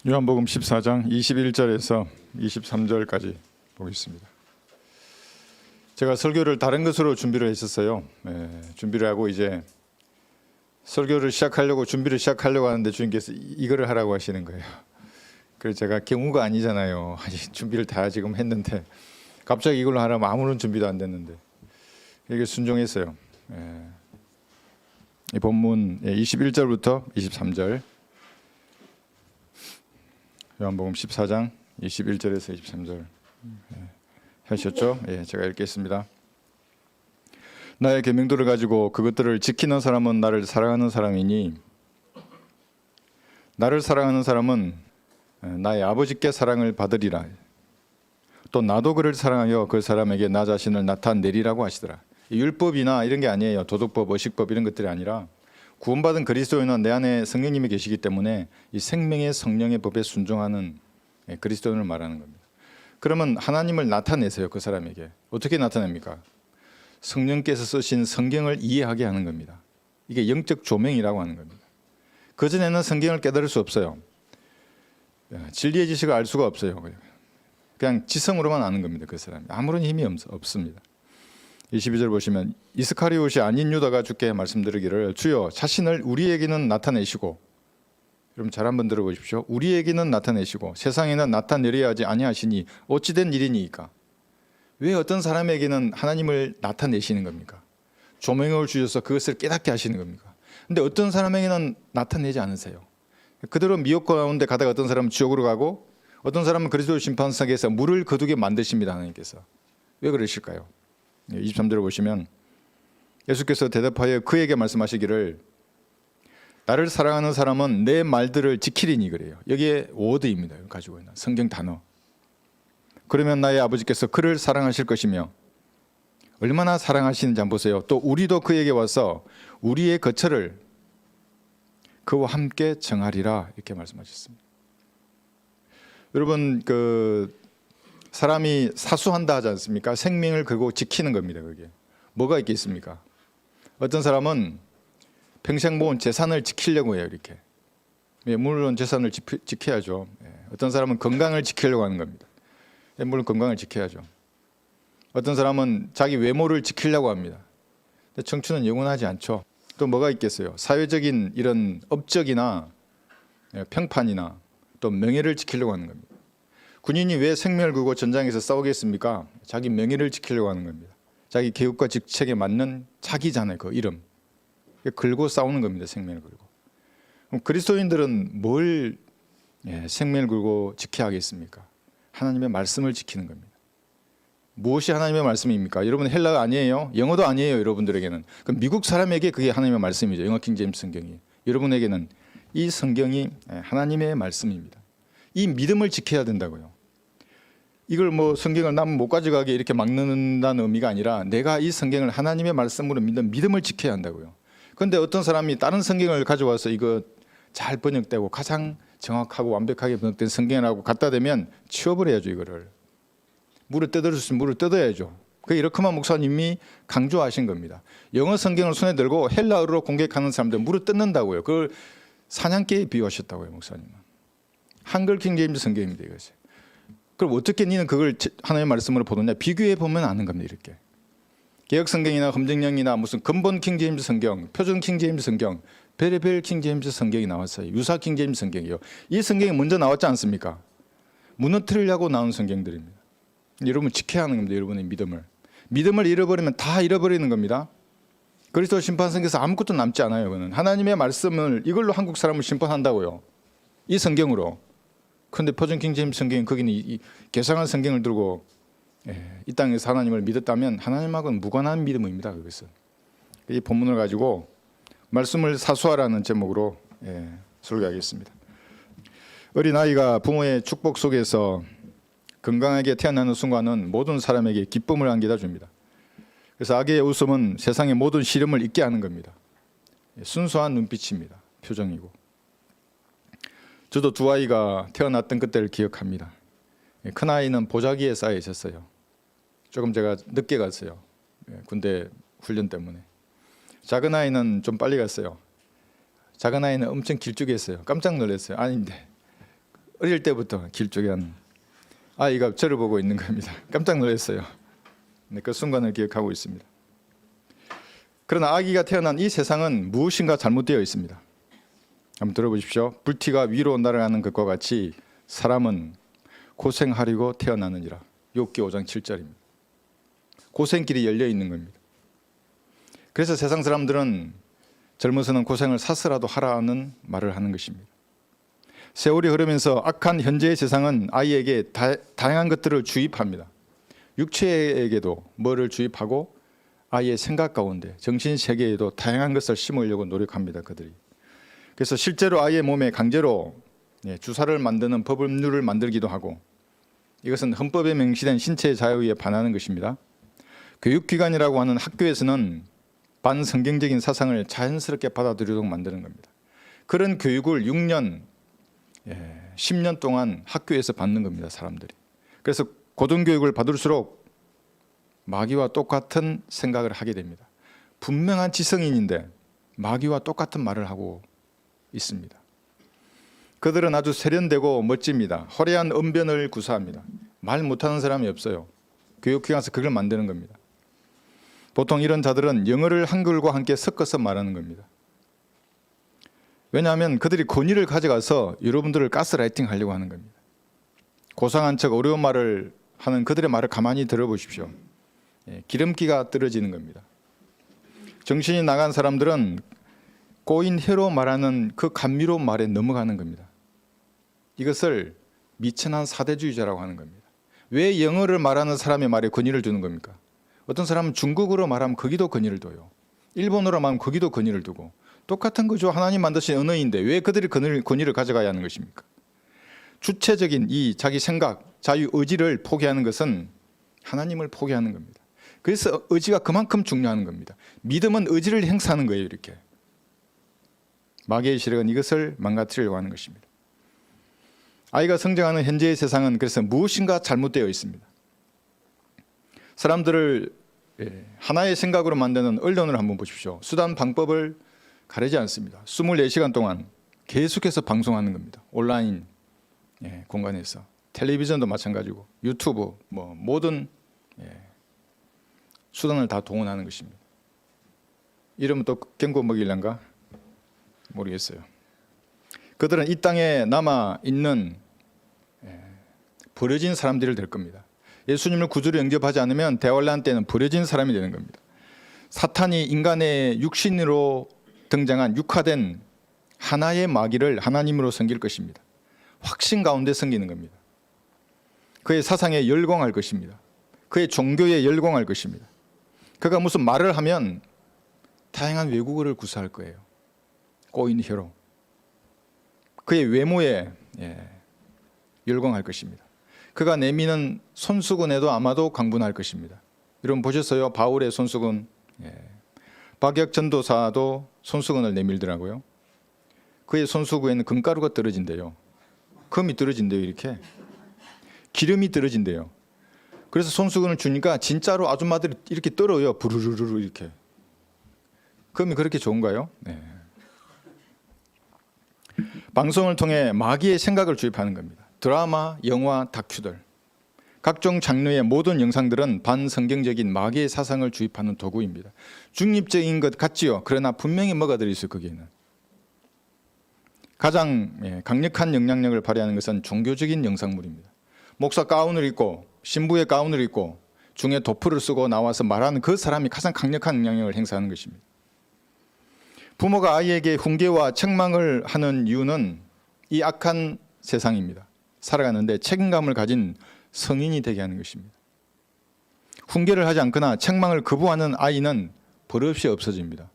요한복음 14장 21절에서 23절까지 보겠습니다. 제가 설교를 다른 것으로 준비를 했었어요. 준비를 하고 이제 설교를 시작하려고 준비를 시작하려고 하는데 주님께서 이거를 하라고 하시는 거예요. 그래서 제가 경우가 아니잖아요. 준비를 다 지금 했는데 갑자기 이걸로 하라면 아무런 준비도 안 됐는데 이게 순종했어요. 이 본문 21절부터 23절 요한복음 14장 21절에서 23절 하셨죠? 제가 읽겠습니다. 나의 계명들을 가지고 그것들을 지키는 사람은 나를 사랑하는 사람이니 나를 사랑하는 사람은 나의 아버지께 사랑을 받으리라. 또 나도 그를 사랑하여 그 사람에게 나 자신을 나타내리라고 하시더라. 율법이나 이런 게 아니에요. 도덕법, 의식법 이런 것들이 아니라 구원받은 그리스도인은 내 안에 성령님이 계시기 때문에 이 생명의 성령의 법에 순종하는 그리스도인을 말하는 겁니다. 그러면 하나님을 나타내세요. 그 사람에게. 어떻게 나타냅니까? 성령께서 쓰신 성경을 이해하게 하는 겁니다. 이게 영적 조명이라고 하는 겁니다. 그전에는 성경을 깨달을 수 없어요. 진리의 지식을 알 수가 없어요. 그냥 지성으로만 아는 겁니다. 그 사람이. 아무런 힘이 없습니다. 22절 보시면 이스카리옷이 아닌 유다가 주께 말씀드리기를 주여 자신을 우리에게는 나타내시고, 여러분 잘 한번 들어보십시오. 우리에게는 나타내시고 세상에는 나타내려야 하지 아니하시니 어찌된 일이니이까. 왜 어떤 사람에게는 하나님을 나타내시는 겁니까? 조명을 주셔서 그것을 깨닫게 하시는 겁니까? 근데 어떤 사람에게는 나타내지 않으세요. 그대로 미혹 가운데 가다가 어떤 사람은 지옥으로 가고 어떤 사람은 그리스도 심판석에서 물을 거두게 만드십니다. 하나님께서. 왜 그러실까요? 23절을 보시면 예수께서 대답하여 그에게 말씀하시기를 나를 사랑하는 사람은 내 말들을 지키리니 그래요. 여기에 워드입니다. 가지고 있는 성경 단어. 그러면 나의 아버지께서 그를 사랑하실 것이며 얼마나 사랑하시는지 한번 보세요. 또 우리도 그에게 와서 우리의 거처를 그와 함께 정하리라 이렇게 말씀하셨습니다. 여러분 사람이 사수한다 하지 않습니까? 생명을 걸고 지키는 겁니다. 그게 뭐가 있겠습니까? 어떤 사람은 평생 모은 재산을 지키려고 해요. 이렇게 물론 재산을 지켜야죠. 어떤 사람은 건강을 지키려고 하는 겁니다. 물론 건강을 지켜야죠. 어떤 사람은 자기 외모를 지키려고 합니다. 근데 청춘은 영원하지 않죠. 또 뭐가 있겠어요? 사회적인 이런 업적이나 평판이나 또 명예를 지키려고 하는 겁니다. 군인이 왜 생명을 걸고 전장에서 싸우겠습니까? 자기 명예를 지키려고 하는 겁니다. 자기 계급과 직책에 맞는 자기잖아요. 그 이름. 걸고 싸우는 겁니다. 생명을 걸고. 그럼 그리스도인들은 뭘 생명을 걸고 지켜야 하겠습니까? 하나님의 말씀을 지키는 겁니다. 무엇이 하나님의 말씀입니까? 여러분 헬라어 아니에요? 영어도 아니에요. 여러분들에게는. 그럼 미국 사람에게 그게 하나님의 말씀이죠. 영어 킹제임스 성경이. 여러분에게는 이 성경이 하나님의 말씀입니다. 이 믿음을 지켜야 된다고요. 이걸 성경을 남은 못 가져가게 이렇게 막는다는 의미가 아니라 내가 이 성경을 하나님의 말씀으로 믿는 믿음을 지켜야 한다고요. 그런데 어떤 사람이 다른 성경을 가져와서 이거 잘 번역되고 가장 정확하고 완벽하게 번역된 성경이라고 갖다 대면 치워버려야죠. 이거를. 물을 뜯을 수 있으면 물을 뜯어야죠. 그 이렇게만 목사님이 강조하신 겁니다. 영어 성경을 손에 들고 헬라어로 공격하는 사람들 물을 뜯는다고요. 그걸 사냥개에 비유하셨다고요. 목사님은. 한글 킹제임스 성경입니다. 이것이. 그럼 어떻게 니는 그걸 하나님의 말씀으로 보느냐? 비교해 보면 아는 겁니다. 이렇게. 개혁 성경이나 검증령이나 무슨 근본 킹제임스 성경, 표준 킹제임스 성경, 별의별 킹제임스 성경이 나왔어요. 유사 킹제임스 성경이요. 이 성경이 먼저 나왔지 않습니까? 무너뜨리려고 나온 성경들입니다. 여러분 지켜야 하는 겁니다. 여러분의 믿음을. 믿음을 잃어버리면 다 잃어버리는 겁니다. 그리스도 심판석에서 아무것도 남지 않아요. 그는 하나님의 말씀을 이걸로 한국 사람을 심판한다고요. 이 성경으로. 그런데 표준 킹제임스 성경은 거기는 이 개성한 성경을 들고 이 땅에서 하나님을 믿었다면 하나님하고는 무관한 믿음입니다. 그것은. 이 본문을 가지고 말씀을 사수하라는 제목으로 설교하겠습니다. 어린아이가 부모의 축복 속에서 건강하게 태어나는 순간은 모든 사람에게 기쁨을 안겨다 줍니다. 그래서 아기의 웃음은 세상의 모든 시름을 잊게 하는 겁니다. 순수한 눈빛입니다. 표정이고. 저도 두 아이가 태어났던 그때를 기억합니다. 큰아이는 보자기에 쌓여 있었어요. 조금 제가 늦게 갔어요. 군대 훈련 때문에. 작은 아이는 좀 빨리 갔어요. 작은 아이는 엄청 길쭉했어요. 깜짝 놀랐어요. 아닌데 어릴 때부터 길 쪽에 한 아이가 저를 보고 있는 겁니다. 깜짝 놀랐어요. 네, 그 순간을 기억하고 있습니다. 그러나 아기가 태어난 이 세상은 무엇인가 잘못되어 있습니다. 한번 들어보십시오. 불티가 위로 날아가는 것과 같이 사람은 고생하려고 태어나느니라. 욥기 5장 7절입니다. 고생길이 열려 있는 겁니다. 그래서 세상 사람들은 젊어서는 고생을 사서라도 하라는 말을 하는 것입니다. 세월이 흐르면서 악한 현재의 세상은 아이에게 다양한 것들을 주입합니다. 육체에게도 뭐를 주입하고 아이의 생각 가운데 정신세계에도 다양한 것을 심으려고 노력합니다. 그들이. 그래서 실제로 아이의 몸에 강제로 주사를 만드는 법률을 만들기도 하고, 이것은 헌법에 명시된 신체 자유에 반하는 것입니다. 교육기관이라고 하는 학교에서는 반성경적인 사상을 자연스럽게 받아들이도록 만드는 겁니다. 그런 교육을 6년, 10년 동안 학교에서 받는 겁니다. 사람들이. 그래서 고등교육을 받을수록 마귀와 똑같은 생각을 하게 됩니다. 분명한 지성인인데 마귀와 똑같은 말을 하고 있습니다. 그들은 아주 세련되고 멋집니다. 화려한 언변을 구사합니다. 말 못하는 사람이 없어요. 교육기관에서 그걸 만드는 겁니다. 보통 이런 자들은 영어를 한글과 함께 섞어서 말하는 겁니다. 왜냐하면 그들이 권위를 가져가서 여러분들을 가스라이팅 하려고 하는 겁니다. 고상한 척 어려운 말을 하는 그들의 말을 가만히 들어보십시오. 기름기가 떨어지는 겁니다. 정신이 나간 사람들은 꼬인 혀로 말하는 그 감미로운 말에 넘어가는 겁니다. 이것을 미천한 사대주의자라고 하는 겁니다. 왜 영어를 말하는 사람의 말에 권위를 두는 겁니까? 어떤 사람은 중국어로 말하면 거기도 권위를 둬요. 일본어로 말하면 거기도 권위를 두고, 똑같은 거죠. 하나님 만드신 언어인데 왜 그들이 권위를 가져가야 하는 것입니까? 주체적인 이 자기 생각, 자유 의지를 포기하는 것은 하나님을 포기하는 겁니다. 그래서 의지가 그만큼 중요한 겁니다. 믿음은 의지를 행사하는 거예요. 이렇게 마귀의 세력은 이것을 망가뜨리려고 하는 것입니다. 아이가 성장하는 현재의 세상은 그래서 무엇인가 잘못되어 있습니다. 사람들을 하나의 생각으로 만드는 언론을 한번 보십시오. 수단 방법을 가리지 않습니다. 24시간 동안 계속해서 방송하는 겁니다. 온라인 공간에서. 텔레비전도 마찬가지고 유튜브 모든 수단을 다 동원하는 것입니다. 이러면 또 경고 먹일란가 모르겠어요. 그들은 이 땅에 남아있는 버려진 사람들이 될 겁니다. 예수님을 구주로 영접하지 않으면 대환란 때는 버려진 사람이 되는 겁니다. 사탄이 인간의 육신으로 등장한 육화된 하나의 마귀를 하나님으로 섬길 것입니다. 확신 가운데 섬기는 겁니다. 그의 사상에 열광할 것입니다. 그의 종교에 열광할 것입니다. 그가 무슨 말을 하면 다양한 외국어를 구사할 거예요. 꼬인 혀로. 그의 외모에 열광할 것입니다. 그가 내미는 손수건에도 아마도 강분할 것입니다. 여러분 보셨어요? 바울의 손수건. 박역 전도사도 손수건을 내밀더라고요. 그의 손수건에는 금가루가 떨어진대요. 금이 떨어진대요. 이렇게 기름이 떨어진대요. 그래서 손수건을 주니까 진짜로 아줌마들이 이렇게 떨어요. 부르르르 이렇게. 금이 그렇게 좋은가요? 네. 방송을 통해 마귀의 생각을 주입하는 겁니다. 드라마, 영화, 다큐들, 각종 장르의 모든 영상들은 반성경적인 마귀의 사상을 주입하는 도구입니다. 중립적인 것 같지요. 그러나 분명히 뭐가 들어있어요. 거기에는. 가장 강력한 영향력을 발휘하는 것은 종교적인 영상물입니다. 목사 가운을 입고 신부의 가운을 입고 중에 도프를 쓰고 나와서 말하는 그 사람이 가장 강력한 영향력을 행사하는 것입니다. 부모가 아이에게 훈계와 책망을 하는 이유는 이 악한 세상입니다. 살아가는데 책임감을 가진 성인이 되게 하는 것입니다. 훈계를 하지 않거나 책망을 거부하는 아이는 버릇이 없어집니다.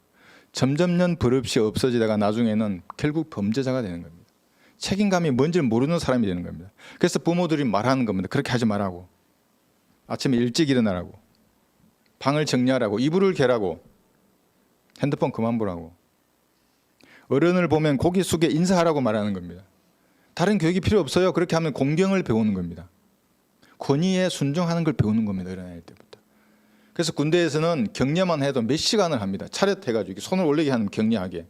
점점점 버릇이 없어지다가 나중에는 결국 범죄자가 되는 겁니다. 책임감이 뭔지를 모르는 사람이 되는 겁니다. 그래서 부모들이 말하는 겁니다. 그렇게 하지 말라고. 아침에 일찍 일어나라고. 방을 정리하라고. 이불을 개라고. 핸드폰 그만 보라고. 어른을 보면 고개 숙여 인사하라고 말하는 겁니다. 다른 교육이 필요 없어요. 그렇게 하면 공경을 배우는 겁니다. 권위에 순종하는 걸 배우는 겁니다. 어린아이 때부터. 그래서 군대에서는 격려만 해도 몇 시간을 합니다. 차렷해가지고 손을 올리게 하는 격려하게.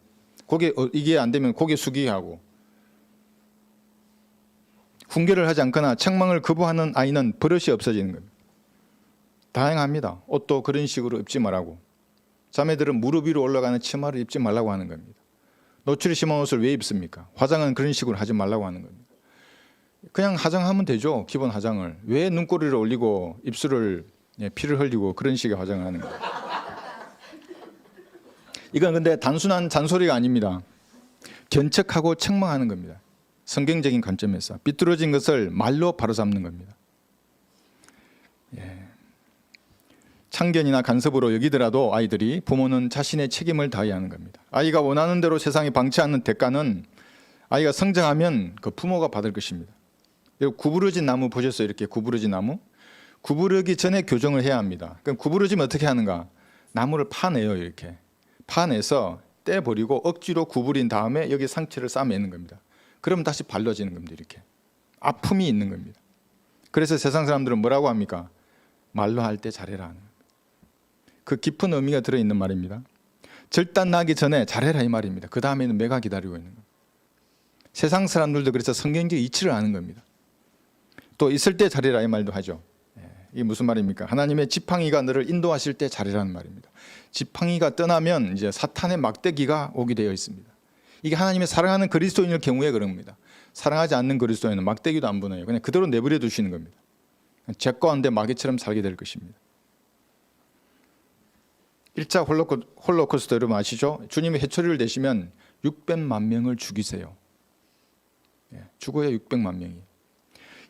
고개 이게 안 되면 고개 숙이게 하고. 훈계를 하지 않거나 책망을 거부하는 아이는 버릇이 없어지는 겁니다. 다양합니다. 옷도 그런 식으로 입지 말라고. 자매들은 무릎 위로 올라가는 치마를 입지 말라고 하는 겁니다. 노출이 심한 옷을 왜 입습니까? 화장은 그런 식으로 하지 말라고 하는 겁니다. 그냥 화장하면 되죠. 기본 화장을. 왜 눈꼬리를 올리고 입술을 피를 흘리고 그런 식의 화장을 하는 거예요. 이건 근데 단순한 잔소리가 아닙니다. 견책하고 책망하는 겁니다. 성경적인 관점에서 삐뚤어진 것을 말로 바로잡는 겁니다. 참견이나 간섭으로 여기더라도 아이들이 부모는 자신의 책임을 다해야 하는 겁니다. 아이가 원하는 대로 세상에 방치하는 대가는 아이가 성장하면 그 부모가 받을 것입니다. 구부러진 나무 보셨어요? 이렇게 구부러진 나무? 구부르기 전에 교정을 해야 합니다. 그럼 구부러지면 어떻게 하는가? 나무를 파내요. 이렇게 파내서 떼버리고 억지로 구부린 다음에 여기 상처를 싸매는 겁니다. 그럼 다시 발라지는 겁니다. 이렇게 아픔이 있는 겁니다. 그래서 세상 사람들은 뭐라고 합니까? 말로 할 때 잘해라 하는 겁니다. 그 깊은 의미가 들어있는 말입니다. 절단 나기 전에 잘해라 이 말입니다. 그 다음에는 매가 기다리고 있는 겁니다. 세상 사람들도 그래서 성경적 이치를 아는 겁니다. 또 있을 때 잘해라 이 말도 하죠. 이게 무슨 말입니까? 하나님의 지팡이가 너를 인도하실 때 잘해라는 말입니다. 지팡이가 떠나면 이제 사탄의 막대기가 오게 되어 있습니다. 이게 하나님의 사랑하는 그리스도인의 경우에 그런 겁니다. 사랑하지 않는 그리스도인은 막대기도 안 부어요. 그냥 그대로 내버려 두시는 겁니다. 제거한데 마귀처럼 살게 될 것입니다. 1차 홀로코스트 여러분 아시죠? 주님이 해초리를 대시면 600만 명을 죽이세요. 죽어야 600만 명이.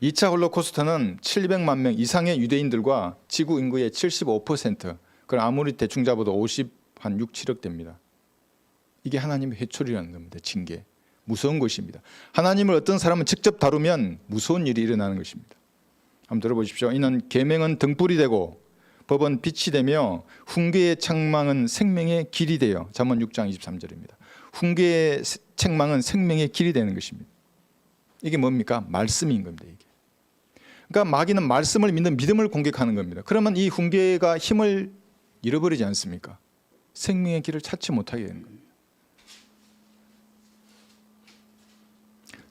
2차 홀로코스트는 700만 명 이상의 유대인들과 지구 인구의 75%, 그럼 아무리 대충 잡아도 한 6, 7억 됩니다. 이게 하나님의 해초리라는 겁니다. 징계. 무서운 것입니다. 하나님을 어떤 사람은 직접 다루면 무서운 일이 일어나는 것입니다. 한번 들어보십시오. 이는 계명은 등불이 되고 법은 빛이 되며 훈계의 책망은 생명의 길이 되어. 잠언 6장 23절입니다. 훈계의 책망은 생명의 길이 되는 것입니다. 이게 뭡니까? 말씀인 겁니다. 이게. 그러니까 마귀는 말씀을 믿는 믿음을 공격하는 겁니다. 그러면 이 훈계가 힘을 잃어버리지 않습니까? 생명의 길을 찾지 못하게 되는 겁니다.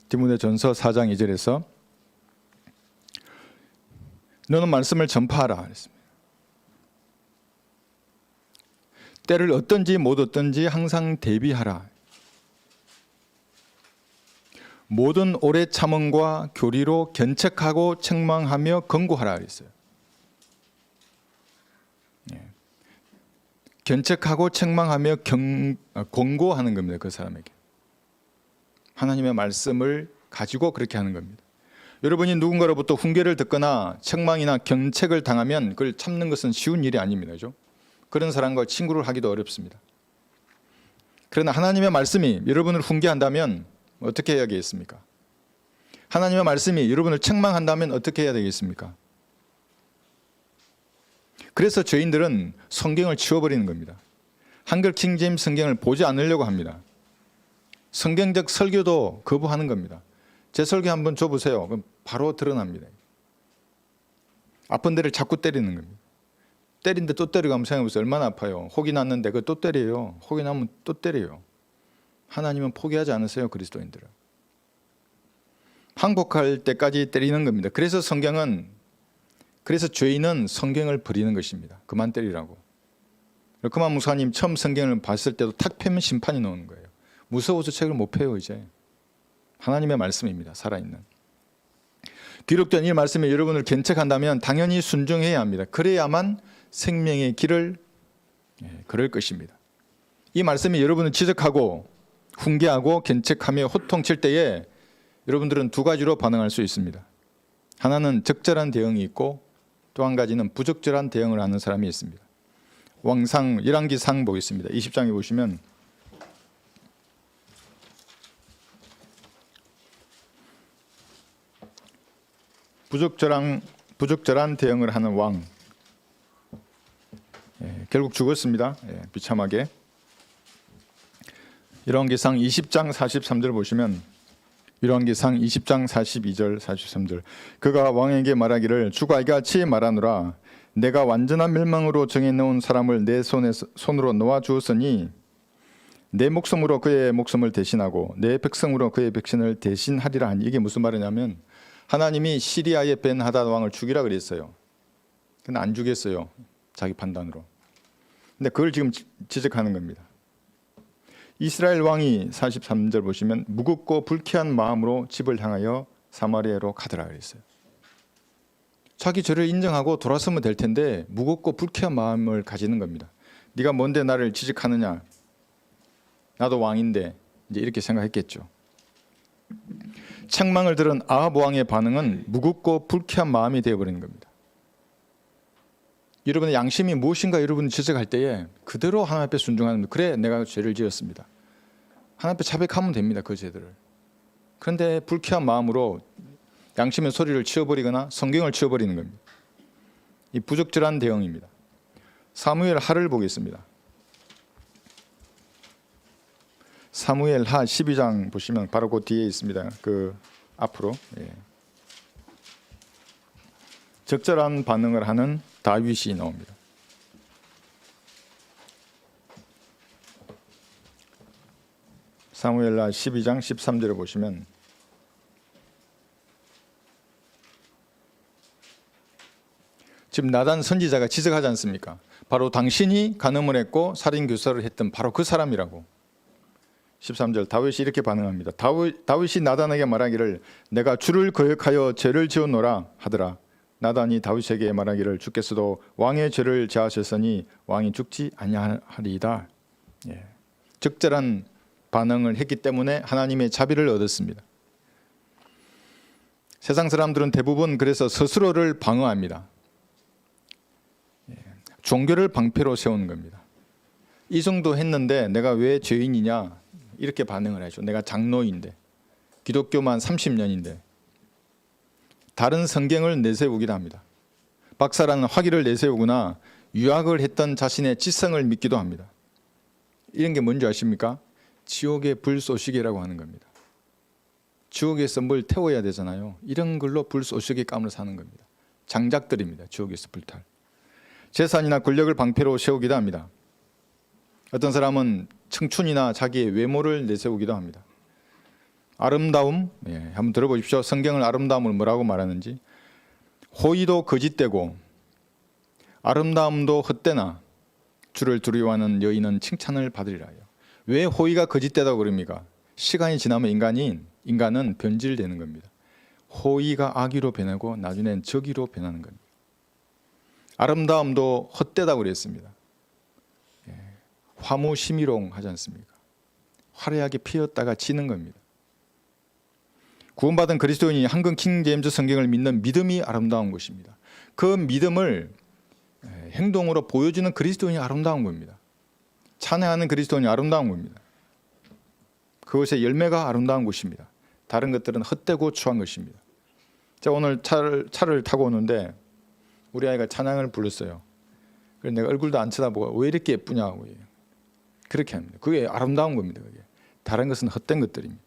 디모데전서 4장 2절에서 너는 말씀을 전파하라 했습니다. 때를 어떤지 못 어떤지 항상 대비하라. 모든 오래 참음과 교리로 견책하고 책망하며 권고하라 그랬어요. 견책하고 책망하며 권고하는 겁니다. 그 사람에게. 하나님의 말씀을 가지고 그렇게 하는 겁니다. 여러분이 누군가로부터 훈계를 듣거나 책망이나 견책을 당하면 그걸 참는 것은 쉬운 일이 아닙니다. 그렇죠? 그런 사람과 친구를 하기도 어렵습니다. 그러나 하나님의 말씀이 여러분을 훈계한다면 어떻게 해야 되겠습니까? 하나님의 말씀이 여러분을 책망한다면 어떻게 해야 되겠습니까? 그래서 죄인들은 성경을 지워버리는 겁니다. 한글 킹제임스 성경을 보지 않으려고 합니다. 성경적 설교도 거부하는 겁니다. 제 설교 한번 줘보세요. 그럼 바로 드러납니다. 아픈 데를 자꾸 때리는 겁니다. 때린데 또 때리고 한번 생각해보세요. 얼마나 아파요. 혹이 났는데 그거 또 때려요. 혹이 나면 또 때려요. 하나님은 포기하지 않으세요. 그리스도인들은. 항복할 때까지 때리는 겁니다. 그래서 죄인은 성경을 버리는 것입니다. 그만 때리라고. 그만 목사님 처음 성경을 봤을 때도 탁 펴면 심판이 나오는 거예요. 무서워서 책을 못 펴요. 이제 하나님의 말씀입니다. 살아있는. 기록된 이 말씀이 여러분을 견책한다면 당연히 순종해야 합니다. 그래야만 생명의 길을 걸을 것입니다. 이 말씀이 여러분을 지적하고 훈계하고 견책하며 호통칠 때에 여러분들은 두 가지로 반응할 수 있습니다. 하나는 적절한 대응이 있고 또 한 가지는 부적절한 대응을 하는 사람이 있습니다. 왕상 열왕기상 보겠습니다. 20장에 보시면 부적절한 대응을 하는 왕. 결국 죽었습니다. 비참하게. 열왕기상 20장 43절 보시면 열왕기상 20장 42절 43절 그가 왕에게 말하기를 주가 이같이 말하노라 내가 완전한 멸망으로 정해놓은 사람을 내 손으로 놓아 주었으니 내 목숨으로 그의 목숨을 대신하고 내 백성으로 그의 백신을 대신하리라 하니 이게 무슨 말이냐면 하나님이 시리아의 벤하닷 왕을 죽이라 그랬어요. 근데 안 죽였어요. 자기 판단으로. 근데 그걸 지금 지적하는 겁니다. 이스라엘 왕이 43절 보시면 무겁고 불쾌한 마음으로 집을 향하여 사마리아로 가더라 그랬어요. 자기 죄를 인정하고 돌아서면 될 텐데 무겁고 불쾌한 마음을 가지는 겁니다. 네가 뭔데 나를 지적하느냐? 나도 왕인데 이제 이렇게 생각했겠죠. 책망을 들은 아합 왕의 반응은 무겁고 불쾌한 마음이 되어버리는 겁니다. 여러분의 양심이 무엇인가 여러분이 지적할 때에 그대로 하나님 앞에 순종하는, 그래 내가 죄를 지었습니다. 하나님 앞에 자백하면 됩니다. 그 죄들을. 그런데 불쾌한 마음으로 양심의 소리를 치워버리거나 성경을 치워버리는 겁니다. 이 부적절한 대응입니다. 사무엘 하를 보겠습니다. 사무엘 하 12장 보시면 바로 그 뒤에 있습니다. 그 앞으로 적절한 반응을 하는 다윗이 나옵니다. 사무엘 하 12장 13절을 보시면 지금 나단 선지자가 지적하지 않습니까? 바로 당신이 간음을 했고 살인교사를 했던 바로 그 사람이라고. 13절 다윗이 이렇게 반응합니다. 다윗이 나단에게 말하기를 내가 주를 거역하여 죄를 지었노라 하더라. 나단이 다윗에게 말하기를 주께서도 왕의 죄를 제하셨으니 왕이 죽지 아니하리이다. 적절한 반응을 했기 때문에 하나님의 자비를 얻었습니다. 세상 사람들은 대부분 그래서 스스로를 방어합니다. 종교를 방패로 세우는 겁니다. 이 정도 했는데 내가 왜 죄인이냐 이렇게 반응을 하죠. 내가 장로인데 기독교만 30년인데 다른 성경을 내세우기도 합니다. 박사라는 학위를 내세우거나 유학을 했던 자신의 지성을 믿기도 합니다. 이런 게 뭔지 아십니까? 지옥의 불쏘시개라고 하는 겁니다. 지옥에서 뭘 태워야 되잖아요. 이런 걸로 불쏘시개 감을 사는 겁니다. 장작들입니다. 지옥에서 불탈. 재산이나 권력을 방패로 세우기도 합니다. 어떤 사람은 청춘이나 자기의 외모를 내세우기도 합니다. 아름다움, 한번 들어보십시오. 성경을 아름다움을 뭐라고 말하는지. 호의도 거짓되고 아름다움도 헛되나 주를 두려워하는 여인은 칭찬을 받으리라요. 왜 호의가 거짓되다고 그럽니까? 시간이 지나면 인간은 변질되는 겁니다. 호의가 악의로 변하고 나중엔 적의로 변하는 겁니다. 아름다움도 헛되다고 그랬습니다. 화무심이롱 하지 않습니까? 화려하게 피었다가 지는 겁니다. 구원받은 그리스도인이 한글 킹제임스 성경을 믿는 믿음이 아름다운 것입니다. 그 믿음을 행동으로 보여주는 그리스도인이 아름다운 겁니다. 찬양하는 그리스도인이 아름다운 겁니다. 그것의 열매가 아름다운 것입니다. 다른 것들은 헛되고 추한 것입니다. 제가 오늘 차를 타고 오는데 우리 아이가 찬양을 불렀어요. 그래서 내가 얼굴도 안 쳐다보고 왜 이렇게 예쁘냐고 그렇게 합니다. 그게 아름다운 겁니다. 그게. 다른 것은 헛된 것들입니다.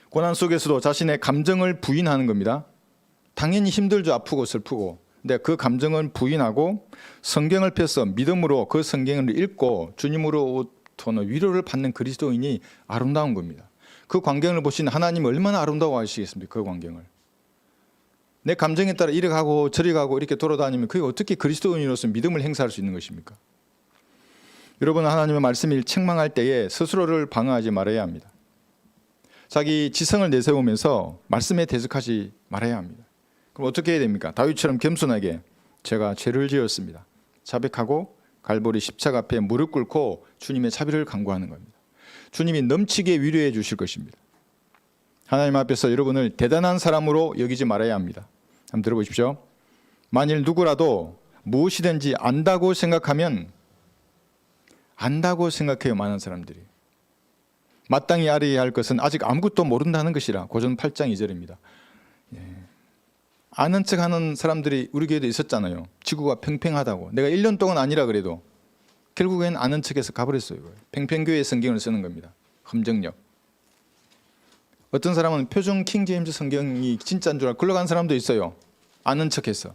고난 속에서도 자신의 감정을 부인하는 겁니다. 당연히 힘들죠. 아프고 슬프고. 근데 그 감정을 부인하고 성경을 펴서 믿음으로 그 성경을 읽고 주님으로부터는 위로를 받는 그리스도인이 아름다운 겁니다. 그 광경을 보시는 하나님이 얼마나 아름다워하시겠습니까? 그 광경을. 내 감정에 따라 이리 가고 저리 가고 이렇게 돌아다니면 그게 어떻게 그리스도인으로서 믿음을 행사할 수 있는 것입니까? 여러분, 하나님의 말씀을 책망할 때에 스스로를 방어하지 말아야 합니다. 자기 지성을 내세우면서 말씀에 대적하지 말아야 합니다. 그럼 어떻게 해야 됩니까? 다윗처럼 겸손하게 제가 죄를 지었습니다. 자백하고 갈보리 십자가 앞에 무릎 꿇고 주님의 자비를 간구하는 겁니다. 주님이 넘치게 위로해 주실 것입니다. 하나님 앞에서 여러분을 대단한 사람으로 여기지 말아야 합니다. 한번 들어보십시오. 만일 누구라도 무엇이든지 안다고 생각해요. 많은 사람들이. 마땅히 알아야 할 것은 아직 아무것도 모른다는 것이라. 고전 8장 2절입니다. 아는 척하는 사람들이 우리 교회도 있었잖아요. 지구가 평평하다고. 내가 1년 동안 아니라 그래도 결국엔 아는 척해서 가버렸어요. 평평교회 성경을 쓰는 겁니다. 험정력. 어떤 사람은 표준 킹제임스 성경이 진짜인 줄 알고 흘러간 사람도 있어요. 아는 척해서.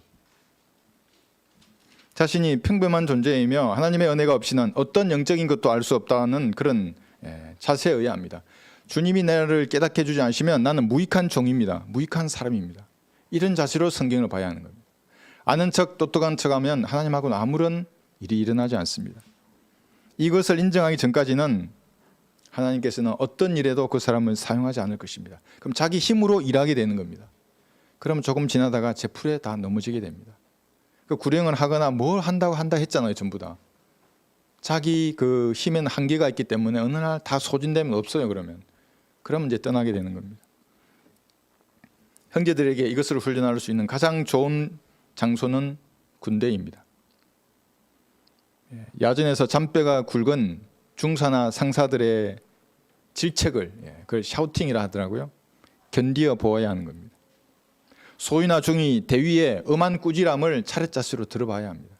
자신이 평범한 존재이며 하나님의 은혜가 없이는 어떤 영적인 것도 알 수 없다는 그런 자세에 의합니다. 주님이 나를 깨닫게 해주지 않으시면 나는 무익한 종입니다. 무익한 사람입니다. 이런 자세로 성경을 봐야 하는 겁니다. 아는 척 똑똑한 척하면 하나님하고는 아무런 일이 일어나지 않습니다. 이것을 인정하기 전까지는 하나님께서는 어떤 일에도 그 사람을 사용하지 않을 것입니다. 그럼 자기 힘으로 일하게 되는 겁니다. 그럼 조금 지나다가 제 풀에 다 넘어지게 됩니다. 그 구령을 하거나 뭘 한다 했잖아요. 전부 다. 자기 그 힘에는 한계가 있기 때문에 어느 날 다 소진되면 없어요. 그러면 이제 떠나게 되는 겁니다. 형제들에게 이것을 훈련할 수 있는 가장 좋은 장소는 군대입니다. 야전에서 잔뼈가 굵은 중사나 상사들의 질책을 그걸 샤우팅이라 하더라고요. 견디어 보아야 하는 겁니다. 소위나 중위, 대위의 엄한 꾸지람을 차렷자세로 들어봐야 합니다.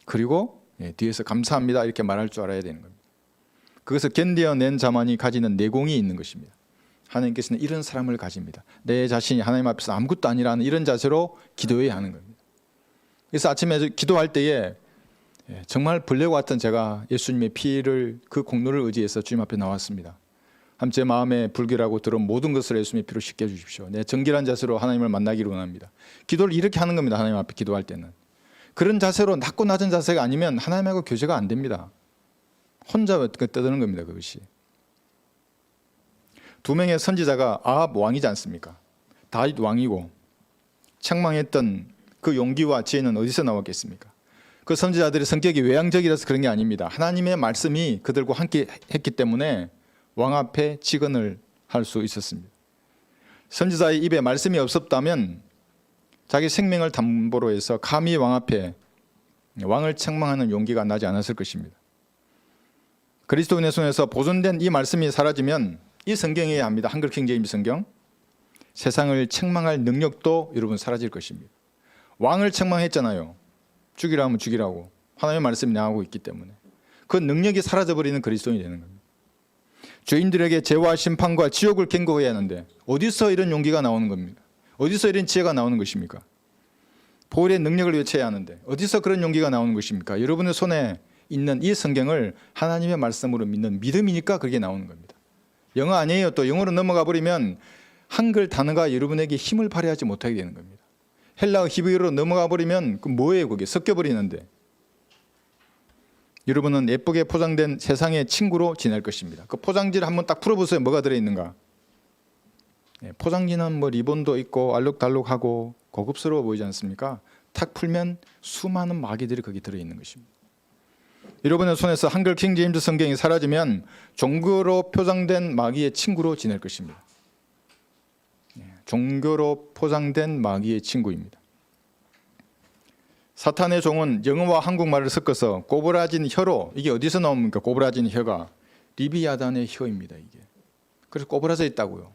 그리고 뒤에서 감사합니다 이렇게 말할 줄 알아야 되는 겁니다. 그것을 견뎌낸 자만이 가지는 내공이 있는 것입니다. 하나님께서는 이런 사람을 가집니다. 내 자신이 하나님 앞에서 아무것도 아니라는 이런 자세로 기도해야 하는 겁니다. 그래서 아침에 기도할 때에 정말 벌레와 같은 제가 예수님의 피를 그 공로를 의지해서 주님 앞에 나왔습니다. 제 마음에 불결하고 들어온 모든 것을 예수님의 피로 씻겨 주십시오. 내 정결한 자세로 하나님을 만나기를 원합니다. 기도를 이렇게 하는 겁니다. 하나님 앞에 기도할 때는. 그런 자세로 낮고 낮은 자세가 아니면 하나님하고 교제가 안 됩니다. 혼자 떠드는 겁니다. 그것이. 두 명의 선지자가 아합 왕이지 않습니까? 다윗 왕이고 책망했던 그 용기와 지혜는 어디서 나왔겠습니까? 그 선지자들의 성격이 외향적이라서 그런 게 아닙니다. 하나님의 말씀이 그들과 함께 했기 때문에 왕 앞에 직언을 할 수 있었습니다. 선지자의 입에 말씀이 없었다면 자기 생명을 담보로 해서 감히 왕 앞에 왕을 책망하는 용기가 나지 않았을 것입니다. 그리스도인의 손에서 보존된 이 말씀이 사라지면 이 성경이어야 합니다. 한글 킹제임스 성경. 세상을 책망할 능력도 여러분 사라질 것입니다. 왕을 책망했잖아요. 죽이라 하면 죽이라고. 하나님의 말씀이 나오고 있기 때문에. 그 능력이 사라져버리는 그리스도인이 되는 겁니다. 죄인들에게 죄와 심판과 지옥을 경고해야 하는데 어디서 이런 용기가 나오는 겁니까? 어디서 이런 지혜가 나오는 것입니까? 보혈의 능력을 외쳐야 하는데 어디서 그런 용기가 나오는 것입니까? 여러분의 손에 있는 이 성경을 하나님의 말씀으로 믿는 믿음이니까 그게 나오는 겁니다. 영어 아니에요. 또 영어로 넘어가 버리면 한글 단어가 여러분에게 힘을 발휘하지 못하게 되는 겁니다. 헬라어 히브리어로 넘어가 버리면 그 뭐예요? 그게 섞여 버리는데 여러분은 예쁘게 포장된 세상의 친구로 지낼 것입니다. 그 포장지를 한번 딱 풀어보세요. 뭐가 들어있는가? 포장지는 뭐 리본도 있고 알록달록하고 고급스러워 보이지 않습니까? 탁 풀면 수많은 마귀들이 거기 들어있는 것입니다. 여러분의 손에서 한글 킹제임스 성경이 사라지면 종교로 포장된 마귀의 친구로 지낼 것입니다. 종교로 포장된 마귀의 친구입니다. 사탄의 종은 영어와 한국말을 섞어서 꼬부라진 혀로, 이게 어디서 나옵니까? 꼬부라진 혀가 리비아단의 혀입니다. 이게. 그래서 꼬부라져 있다고요.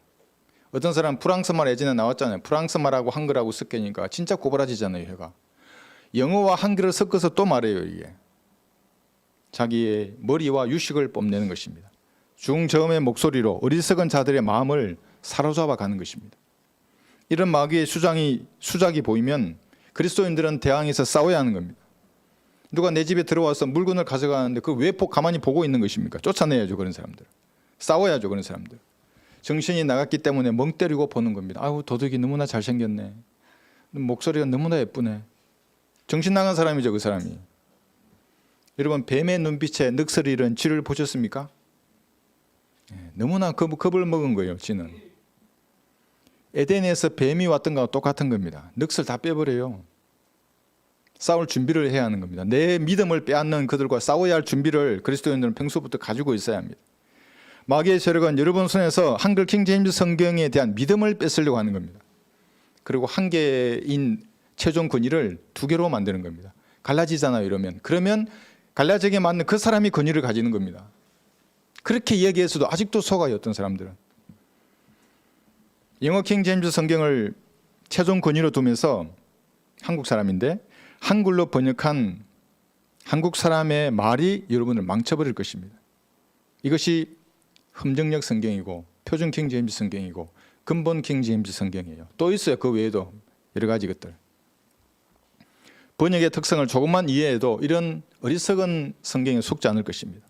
어떤 사람 프랑스말 예전에 나왔잖아요. 프랑스말하고 한글하고 섞이니까 진짜 꼬부라지잖아요. 혀가. 영어와 한글을 섞어서 또 말해요. 이게. 자기의 머리와 유식을 뽐내는 것입니다. 중저음의 목소리로 어리석은 자들의 마음을 사로잡아 가는 것입니다. 이런 마귀의 수작이 보이면 그리스도인들은 대항해서 싸워야 하는 겁니다. 누가 내 집에 들어와서 물건을 가져가는데 그 왜 가만히 보고 있는 것입니까? 쫓아내야죠. 그런 사람들. 싸워야죠. 그런 사람들. 정신이 나갔기 때문에 멍 때리고 보는 겁니다. 아유, 도둑이 너무나 잘생겼네. 목소리가 너무나 예쁘네. 정신 나간 사람이죠. 그 사람이. 여러분, 뱀의 눈빛에 늑설이 이런 쥐를 보셨습니까? 너무나 겁을 먹은 거예요. 쥐는. 에덴에서 뱀이 왔던 거와 똑같은 겁니다. 늑설 다 빼버려요. 싸울 준비를 해야 하는 겁니다. 내 믿음을 빼앗는 그들과 싸워야 할 준비를 그리스도인들은 평소부터 가지고 있어야 합니다. 마귀의 세력은 여러분 손에서 한글 킹제임스 성경에 대한 믿음을 뺏으려고 하는 겁니다. 그리고 한 개인 최종 권위를 두 개로 만드는 겁니다. 갈라지잖아요. 이러면. 그러면 갈라지게 맞는 그 사람이 권위를 가지는 겁니다. 그렇게 이야기해서도 아직도 속아요. 어떤 사람들은. 영어 킹제임스 성경을 최종 권위로 두면서 한국 사람인데 한글로 번역한 한국 사람의 말이 여러분을 망쳐버릴 것입니다. 이것이 흠정력 성경이고 표준 킹제임스 성경이고 근본 킹제임스 성경이에요. 또 있어요. 그 외에도 여러 가지 것들. 번역의 특성을 조금만 이해해도 이런 어리석은 성경에 속지 않을 것입니다.